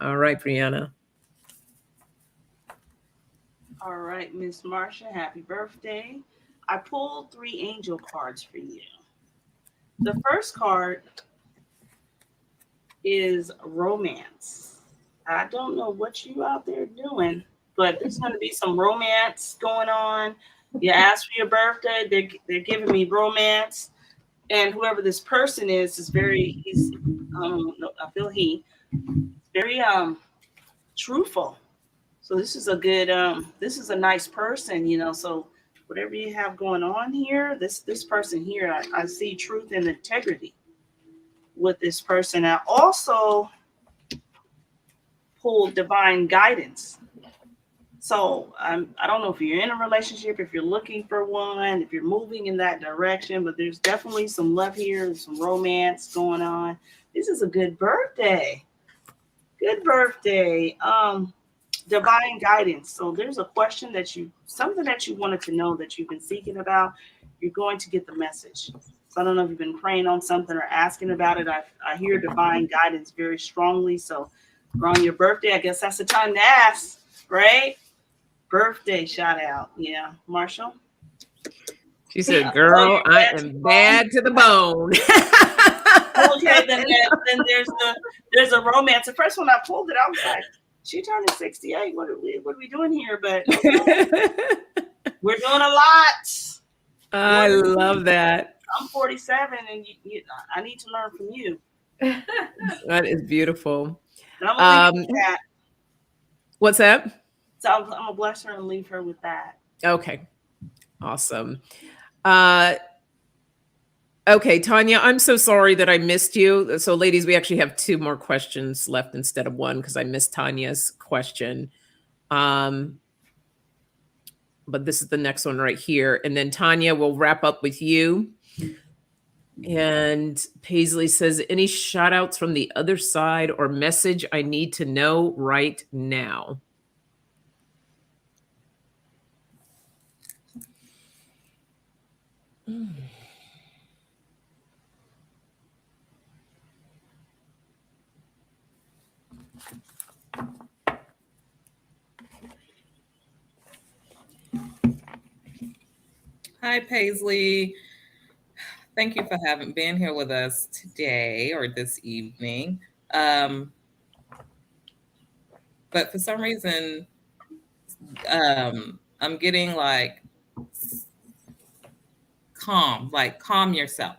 All right, Briana. All right, Miss Marsha, happy birthday. I pulled 3 angel cards for you. The first card is romance. I don't know what you out there doing, but there's going to be some romance going on. You asked for your birthday, they're giving me romance. And whoever this person is very, I feel very truthful. So this is a good, this is a nice person, you know, so whatever you have going on here, this person here, I see truth and integrity with this person. I also pulled divine guidance. So I don't know if you're in a relationship, if you're looking for one, if you're moving in that direction, but there's definitely some love here, some romance going on. This is a good birthday. Good birthday. Divine guidance. So there's a question something that you wanted to know that you've been seeking about. You're going to get the message. So I don't know if you've been praying on something or asking about it. I hear divine guidance very strongly. So on your birthday, I guess that's the time to ask, right? Birthday shout out. Yeah. Marshall? She said, girl, I am bad to the bone. Okay, then there's a romance. The first one I pulled it, I was like, she turning 68. What are we doing here? But we're doing a lot. I love that. I'm 47, and I need to learn from you. That is beautiful. And I'm gonna leave her with that. What's that? So I'm gonna bless her and leave her with that. Okay, awesome. Okay, Tanya, I'm so sorry that I missed you. So ladies, we actually have 2 more questions left instead of 1 because I missed Tanya's question. But this is the next one right here. And then Tanya, will wrap up with you. And Paisley says, any shout outs from the other side or message I need to know right now? Hi, Paisley. Thank you for being here with us today or this evening. But for some reason, I'm getting like calm yourself.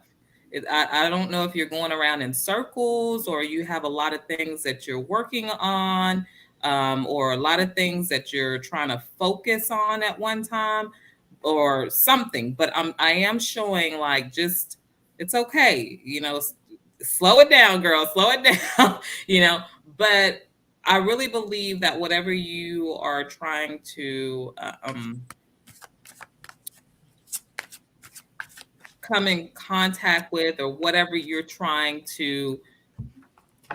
I don't know if you're going around in circles or you have a lot of things that you're working on, or a lot of things that you're trying to focus on at one time or something. But I am showing like, just, it's okay. You know, slow it down, girl, slow it down, you know, but I really believe that whatever you are trying to, come in contact with, or whatever you're trying to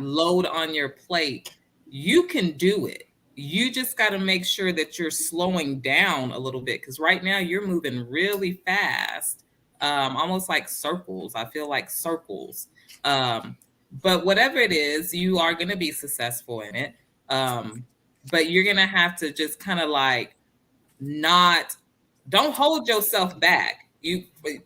load on your plate, you can do it. You just got to make sure that you're slowing down a little bit, because right now you're moving really fast, almost like circles. I feel like circles. But whatever it is, you are going to be successful in it. But you're going to have to just kind of like not Don't hold yourself back. I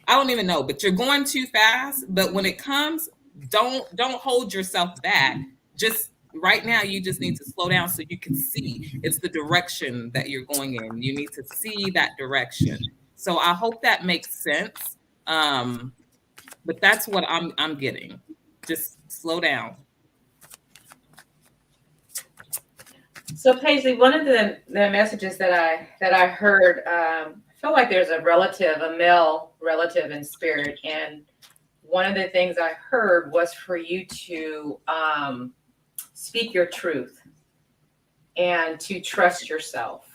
don't even know, but you're going too fast. But when it comes, don't hold yourself back. Just right now, you just need to slow down so you can see. It's the direction that you're going in. You need to see that direction. So I hope that makes sense. But that's what I'm getting. Just slow down. So Paisley, one of the messages that I heard, I feel like there's a male relative in spirit, and one of the things I heard was for you to speak your truth and to trust yourself.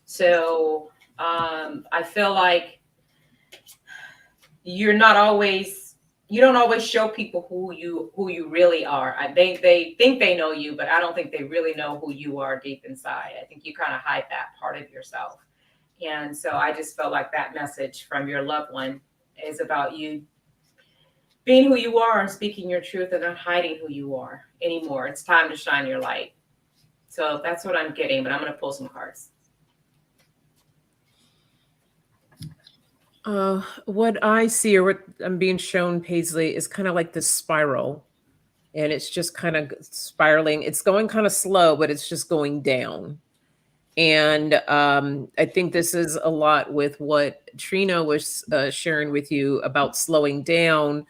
So I feel like you don't always show people who you really are. They think they know you, but I don't think they really know who you are deep inside. I think you kind of hide that part of yourself. And so I just felt like that message from your loved one is about you being who you are and speaking your truth and not hiding who you are anymore. It's time to shine your light. So that's what I'm getting, but I'm going to pull some cards. What I see, or what I'm being shown, Paisley, is kind of like this spiral, and it's just kind of spiraling. It's going kind of slow, but it's just going down. And I think this is a lot with what Trina was sharing with you about slowing down,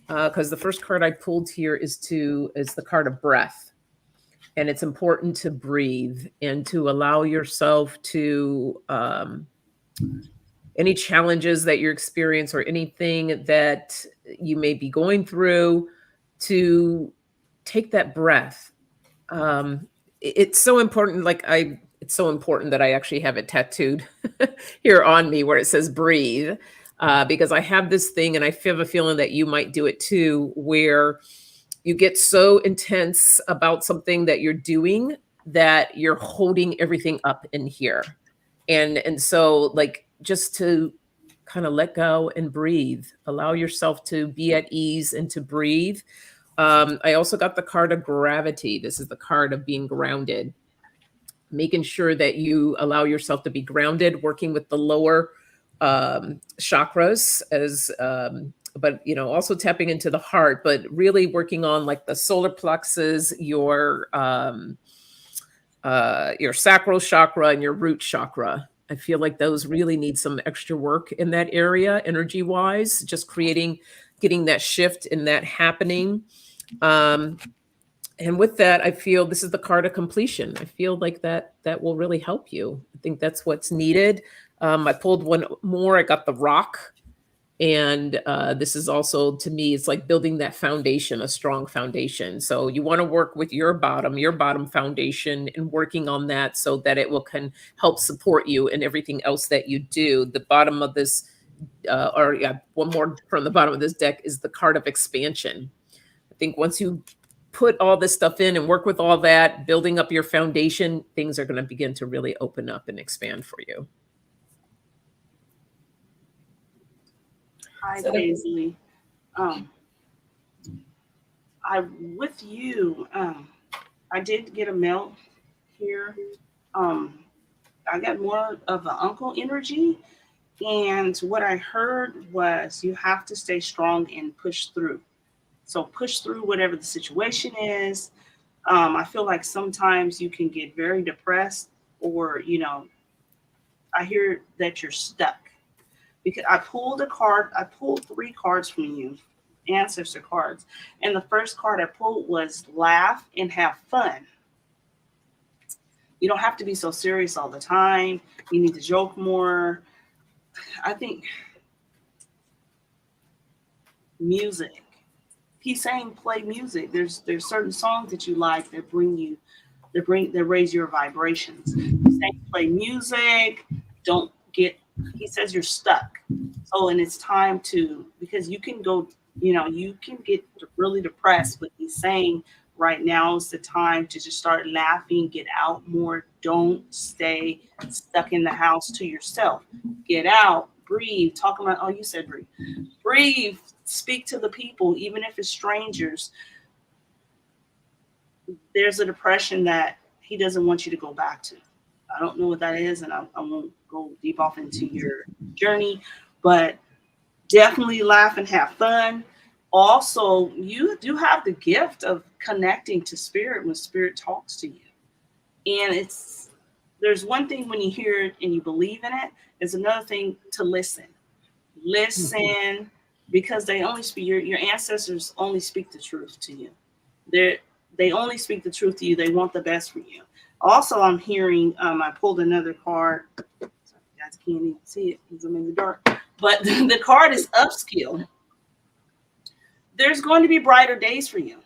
because the first card I pulled here is the card of breath. And it's important to breathe and to allow yourself to any challenges that you experience or anything that you may be going through, to take that breath. It's so important. It's so important that I actually have it tattooed here on me where it says breathe, because I have this thing, and I have a feeling that you might do it too, where you get so intense about something that you're doing that you're holding everything up in here. And so, like, just to kind of let go and breathe, allow yourself to be at ease and to breathe. I also got the card of gravity. This is the card of being grounded, making sure that you allow yourself to be grounded, working with the lower chakras but also tapping into the heart, but really working on like the solar plexus, your sacral chakra and your root chakra. I feel like those really need some extra work in that area, energy wise, just getting that shift and that happening. And with that, I feel this is the card of completion. I feel like that will really help you. I think that's what's needed. I pulled one more. I got the rock. And this is also, to me, it's like building that foundation, a strong foundation. So you want to work with your bottom foundation, and working on that so that it can help support you in everything else that you do. The bottom of this, one more from the bottom of this deck is the card of expansion. I think once you put all this stuff in and work with all that, building up your foundation, things are going to begin to really open up and expand for you. Hi, Paisley. With you, I did get a mail here. I got more of an uncle energy, and what I heard was you have to stay strong and push through. So push through whatever the situation is. I feel like sometimes you can get very depressed, or I hear that you're stuck. Because I pulled three cards from you, ancestor cards. And the first card I pulled was laugh and have fun. You don't have to be so serious all the time. You need to joke more. I think music. He's saying play music. There's certain songs that you like that that raise your vibrations. He's saying play music. He says you're stuck. So, and it's time because you can go, you can get really depressed, but he's saying right now is the time to just start laughing, get out more. Don't stay stuck in the house to yourself. Get out, breathe, you said breathe. Breathe, speak to the people, even if it's strangers. There's a depression that he doesn't want you to go back to. I don't know what that is, and I won't go deep off into your journey, but definitely laugh and have fun. Also, you do have the gift of connecting to spirit when spirit talks to you. And there's one thing when you hear it and you believe in it, it's another thing to listen. Listen, because they only speak, your ancestors only speak the truth to you. They only speak the truth to you. They want the best for you. Also, I'm hearing, I pulled another card. Sorry, you guys can't even see it because I'm in the dark. But the card is upskill. There's going to be brighter days for you.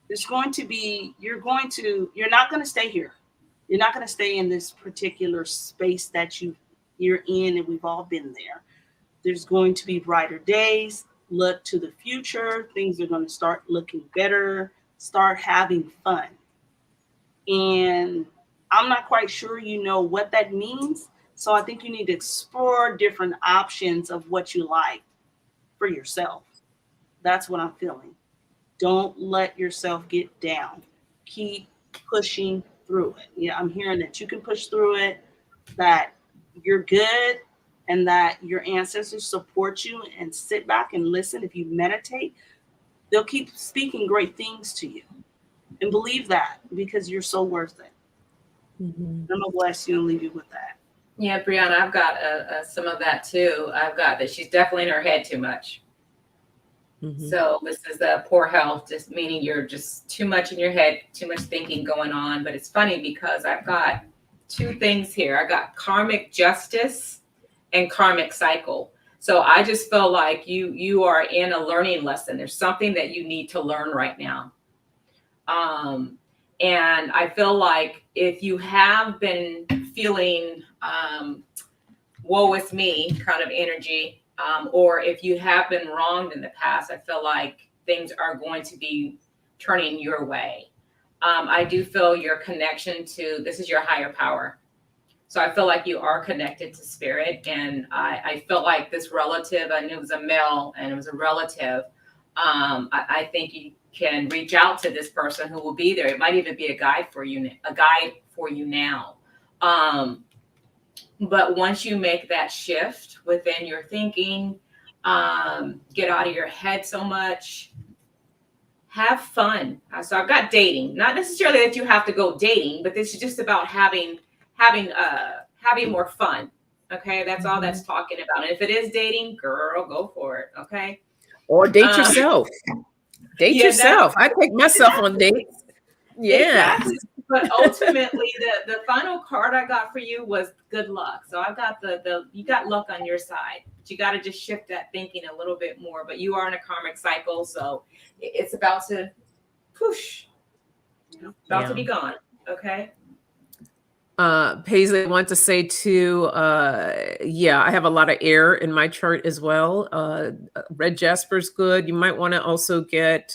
There's going to be, you're not going to stay here. You're not going to stay in this particular space that you're in, and we've all been there. There's going to be brighter days. Look to the future. Things are going to start looking better. Start having fun. And I'm not quite sure you know what that means. So I think you need to explore different options of what you like for yourself. That's what I'm feeling. Don't let yourself get down. Keep pushing through it. Yeah, I'm hearing that you can push through it, that you're good, and that your ancestors support you, and sit back and listen. If you meditate, they'll keep speaking great things to you. And believe that, because you're so worth it. I'm going to bless you and leave you with that. Yeah, Briana, I've got some of that too. I've got that she's definitely in her head too much. So this is the poor health, just meaning you're just too much in your head, too much thinking going on. But it's funny because I've got two things here. I got karmic justice and karmic cycle. So I just feel like you are in a learning lesson. There's something that you need to learn right now. And I feel like if you have been feeling woe is me kind of energy, or if you have been wronged in the past, I feel like things are going to be turning your way. I do feel your connection to, this is your higher power. So I feel like you are connected to spirit. And I feel like this relative, I knew it was a male and it was a relative. I think you can reach out to this person who will be there. It might even be a guide for you now. But once you make that shift within your thinking, get out of your head so much, have fun. So I've got dating, not necessarily that you have to go dating, but this is just about having more fun. Okay. That's all that's talking about. And if it is dating, girl, go for it. Okay. Or date yourself. Date yourself. I take myself on dates. Yeah. Exactly. But ultimately, the final card I got for you was good luck. So I've got you got luck on your side, but you got to just shift that thinking a little bit more. But you are in a karmic cycle, so it's about to push, about to be gone. Okay. Paisley, I want to say too, I have a lot of air in my chart as well. Red jasper's good. You might want to also get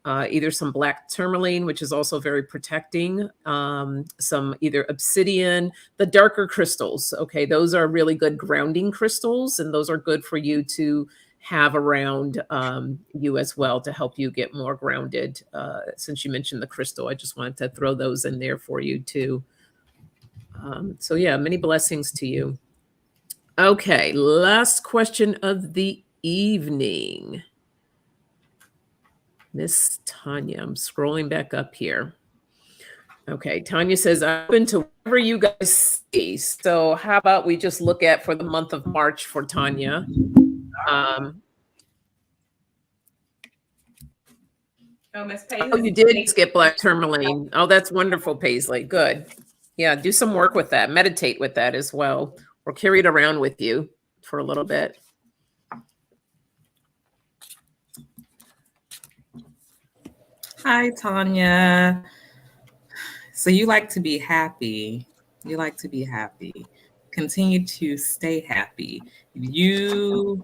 either some black tourmaline, which is also very protecting, some either obsidian, the darker crystals. Okay, those are really good grounding crystals, and those are good for you to have around you as well to help you get more grounded. Since you mentioned the crystal, I just wanted to throw those in there for you too. So yeah, many blessings to you. Okay, last question of the evening. Miss Tanya, I'm scrolling back up here. Okay, Tanya says, I'm open to whatever you guys see. So how about we just look at for the month of March for Tanya. Miss Paisley. Oh, you did get black tourmaline. Oh, that's wonderful, Paisley. Good. Yeah, do some work with that. Meditate with that as well, or carry it around with you for a little bit. Hi, Tanya. So you like to be happy. You like to be happy. Continue to stay happy. You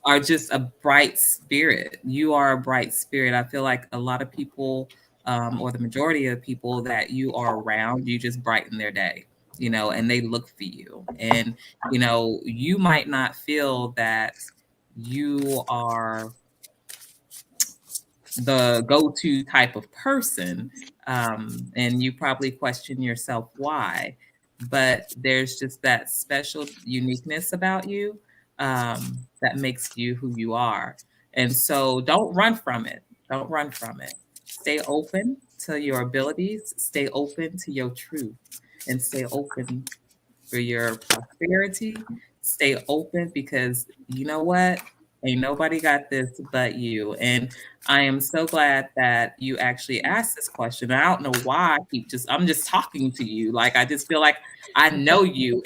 are just a bright spirit. You are a bright spirit. I feel like a lot of people, or the majority of people that you are around, you just brighten their day, and they look for you. And, you might not feel that you are the go-to type of person. And you probably question yourself why, but there's just that special uniqueness about you that makes you who you are. And so don't run from it. Don't run from it. Stay open to your abilities, stay open to your truth, and stay open for your prosperity. Stay open because you know what? Ain't nobody got this but you. And I am so glad that you actually asked this question. I don't know why I'm just talking to you. Like, I just feel like I know you.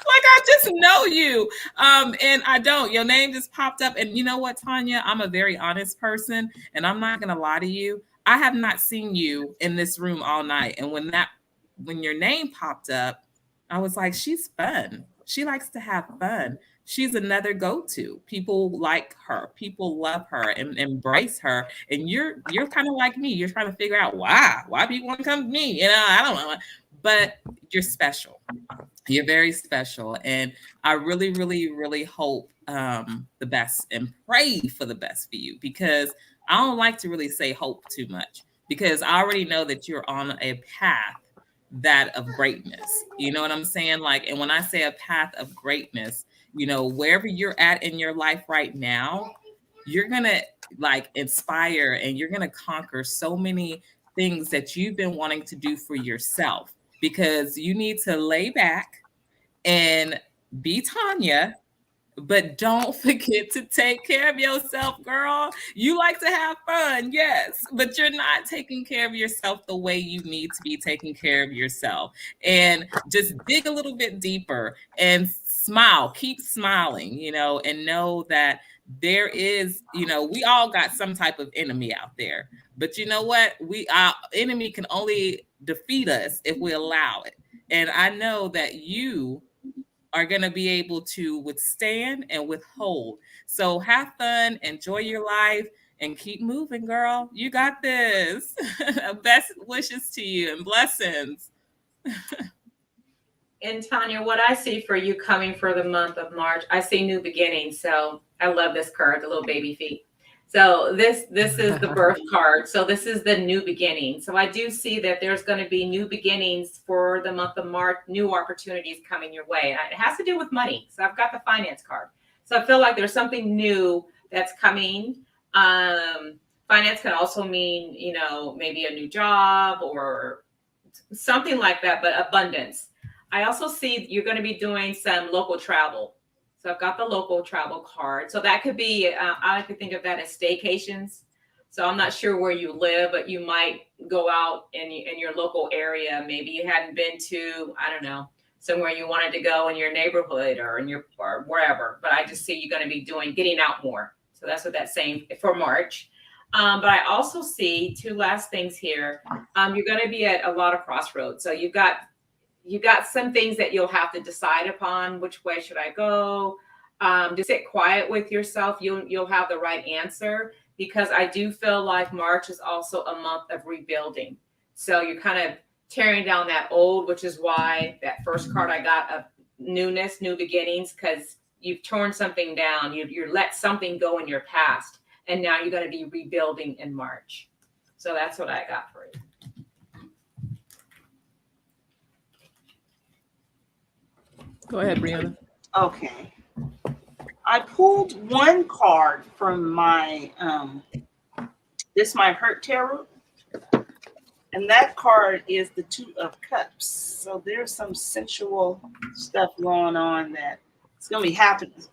Like, I just know you. And I don't. Your name just popped up. And you know what, Tanya? I'm a very honest person, and I'm not gonna lie to you. I have not seen you in this room all night. And when your name popped up, I was like, she's fun. She likes to have fun. She's another go-to. People like her. People love her and embrace her. And you're kind of like me. You're trying to figure out why people want to come to me. You know, I don't know. But you're special. You're very special. And I really, really, really hope the best and pray for the best for you, because I don't like to really say hope too much, because I already know that you're on a path that of greatness. You know what I'm saying? Like, and when I say a path of greatness, you know, wherever you're at in your life right now, you're going to like inspire and you're going to conquer so many things that you've been wanting to do for yourself, because you need to lay back and be Tanya, but don't forget to take care of yourself, girl. You like to have fun, yes, but you're not taking care of yourself the way you need to be taking care of yourself. And just dig a little bit deeper and smile, keep smiling, you know, and know that there is, you know, we all got some type of enemy out there. But you know what? Our enemy can only defeat us if we allow it. And I know that you are going to be able to withstand and withhold. So have fun, enjoy your life, and keep moving, girl. You got this. Best wishes to you and blessings. And Tanya, what I see for you coming for the month of March, I see new beginnings. So I love this card, the little baby feet. So this is the birth card. So this is the new beginning. So I do see that there's going to be new beginnings for the month of March, new opportunities coming your way. And it has to do with money. So I've got the finance card. So I feel like there's something new that's coming. Finance can also mean, you know, maybe a new job or something like that, but abundance. I also see you're going to be doing some local travel. So I've got the local travel card. So that could be, I like to think of that as staycations. So I'm not sure where you live, but you might go out in your local area. Maybe you hadn't been to, I don't know, somewhere you wanted to go in your neighborhood or or wherever. But I just see you're going to be getting out more. So that's what that's saying for March. But I also see two last things here. You're going to be at a lot of crossroads. So you've got some things that you'll have to decide upon. Which way should I go? Just sit quiet with yourself. You'll have the right answer, because I do feel like March is also a month of rebuilding. So you're kind of tearing down that old, which is why that first card I got of newness, new beginnings, because you've torn something down. You let something go in your past, and now you're going to be rebuilding in March. So that's what I got for you. Go ahead, Briana. Okay. I pulled one card from my this might hurt tarot, and that card is the Two of Cups. So there's some sensual stuff going on that it's gonna be happening.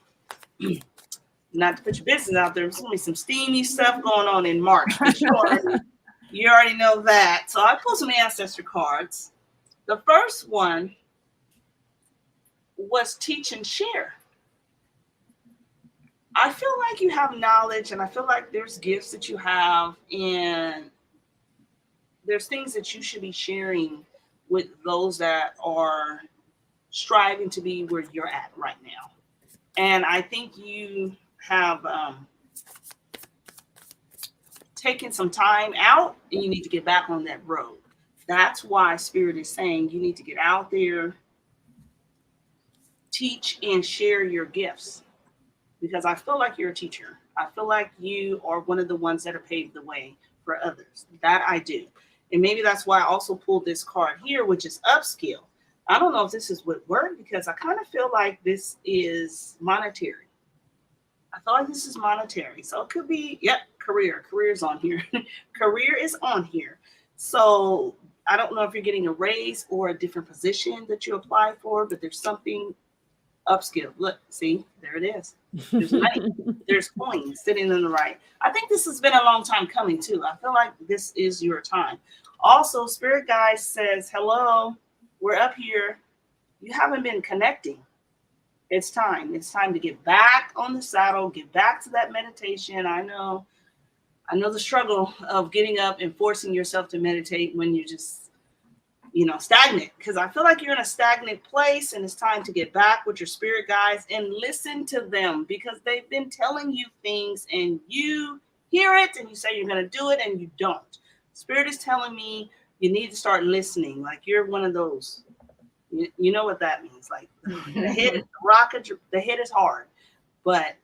Not to put your business out there, there's gonna be some steamy stuff going on in March. But you already know that. So I pulled some ancestor cards. The first one was teach and share. I feel like you have knowledge, and I feel like there's gifts that you have, and there's things that you should be sharing with those that are striving to be where you're at right now. And I think you have taken some time out, and you need to get back on that road. That's why Spirit is saying you need to get out there, teach and share your gifts, because I feel like you're a teacher. I feel like you are one of the ones that are paved the way for others. That I do. And maybe that's why I also pulled this card here, which is upskill. I don't know if this is would work because I kind of feel like this is monetary. I feel like this is monetary. So it could be, yep, career. Career is on here. Career is on here. So I don't know if you're getting a raise or a different position that you apply for, but there's something upskill. Look, see, there it is. There's money. There's coins sitting in the right. I think this has been a long time coming too. I feel like this is your time. Also, Spirit Guide says, hello, we're up here. You haven't been connecting. It's time. It's time to get back on the saddle, get back to that meditation. I know the struggle of getting up and forcing yourself to meditate when you're just, stagnant. Because I feel like you're in a stagnant place and it's time to get back with your spirit guides and listen to them because they've been telling you things and you hear it and you say you're going to do it and you don't. Spirit is telling me you need to start listening. Like you're one of those. You know what that means. Like the head is hard, but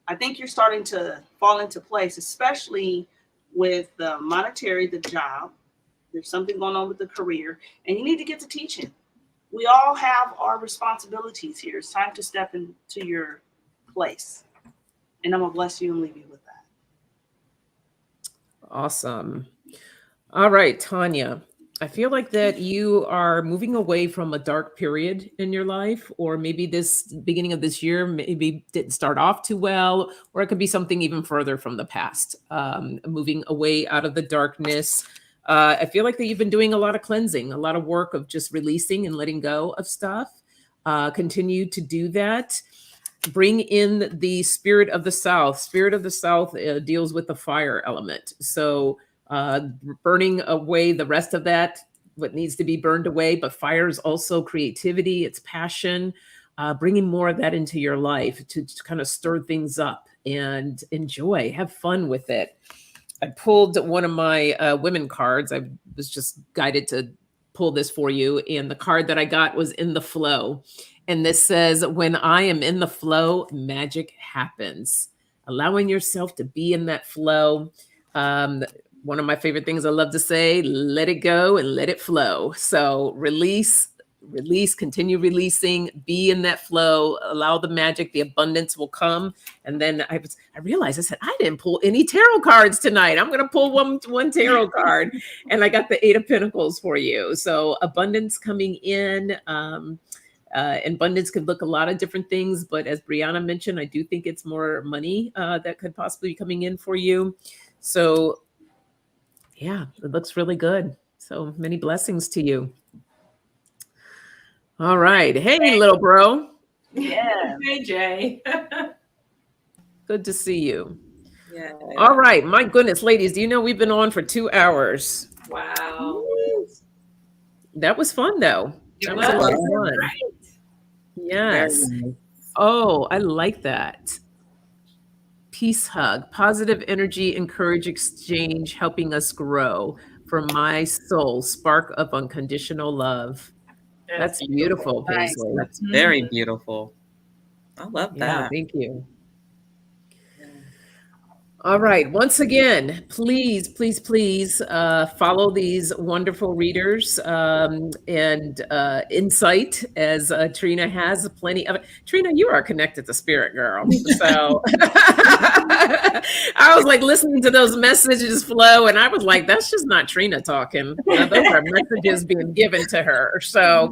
I think you're starting to fall into place, especially with the monetary, the job. There's something going on with the career, and you need to get to teaching. We all have our responsibilities here. It's time to step into your place. And I'm going to bless you and leave you with that. Awesome. All right, Tanya. I feel like that you are moving away from a dark period in your life, or maybe this beginning of this year maybe didn't start off too well, or it could be something even further from the past, moving away out of the darkness. I feel like that you've been doing a lot of cleansing, a lot of work of just releasing and letting go of stuff. Continue to do that. Bring in the spirit of the South. Spirit of the South deals with the fire element. So burning away the rest of that, what needs to be burned away, but fire is also creativity, it's passion, bringing more of that into your life to kind of stir things up and enjoy, have fun with it. I pulled one of my women cards. I was just guided to pull this for you. And the card that I got was in the flow. And this says, when I am in the flow, magic happens. Allowing yourself to be in that flow. One of my favorite things I love to say, let it go and let it flow. So release, continue releasing, be in that flow, allow the magic, the abundance will come. And then I realized, I said, I didn't pull any tarot cards tonight. I'm going to pull one tarot card. And I got the 8 of Pentacles for you. So abundance coming in. Abundance could look a lot of different things. But as Briana mentioned, I do think it's more money that could possibly be coming in for you. So yeah, it looks really good. So many blessings to you. All right. Hey, little bro. Yeah. Hey, Jay. Good to see you. Yeah. All right. My goodness, ladies, do you know we've been on for 2 hours? Wow. That was fun, though. That was a lot of fun. Right. Yes. Oh, I like that. Peace hug, positive energy, encourage exchange, helping us grow. From my soul, spark of unconditional love. That's beautiful, Paisley. Nice. That's very beautiful. I love that. Yeah, thank you. All right. Once again, please follow these wonderful readers and insight, as Trina has plenty of it. Trina, you are connected to spirit, girl. So I was like listening to those messages flow, and I was like, that's just not Trina talking. Those are messages being given to her. So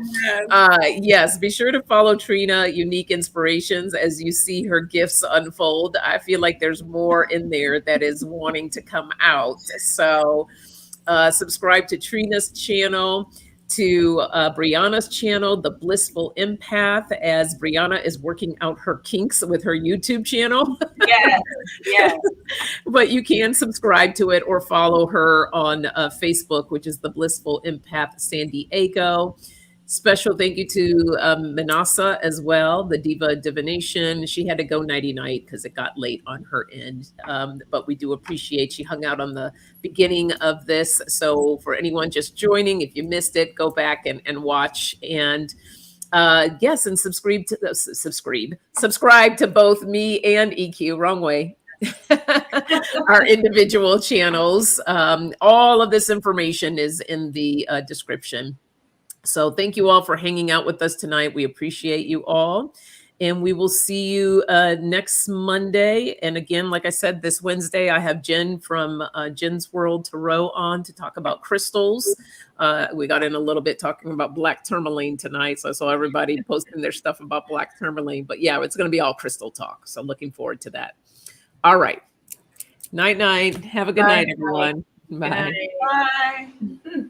yes, be sure to follow Trina, Unique Inspirations, as you see her gifts unfold. I feel like there's more in there that is wanting to come out. So subscribe to Trina's channel, to Briana's channel, the Blissful Empath, as Briana is working out her kinks with her YouTube channel. Yes. But you can subscribe to it or follow her on Facebook, which is the Blissful Empath San Diego. Special thank you to Minnassa as well, the Diva Divination. She had to go nighty-night because it got late on her end. But we do appreciate she hung out on the beginning of this. So for anyone just joining, if you missed it, go back and watch. And yes, and subscribe to both me and EQ. Wrong way. our individual channels. All of this information is in the description. So thank you all for hanging out with us tonight. We appreciate you all. And we will see you next Monday. And again, like I said, this Wednesday, I have Jen from Jen's World Tarot on to talk about crystals. We got in a little bit talking about black tourmaline tonight. So I saw everybody posting their stuff about black tourmaline. But yeah, it's going to be all crystal talk. So looking forward to that. All right. Night, night. Have a good night, everyone. Bye. Good night. Bye.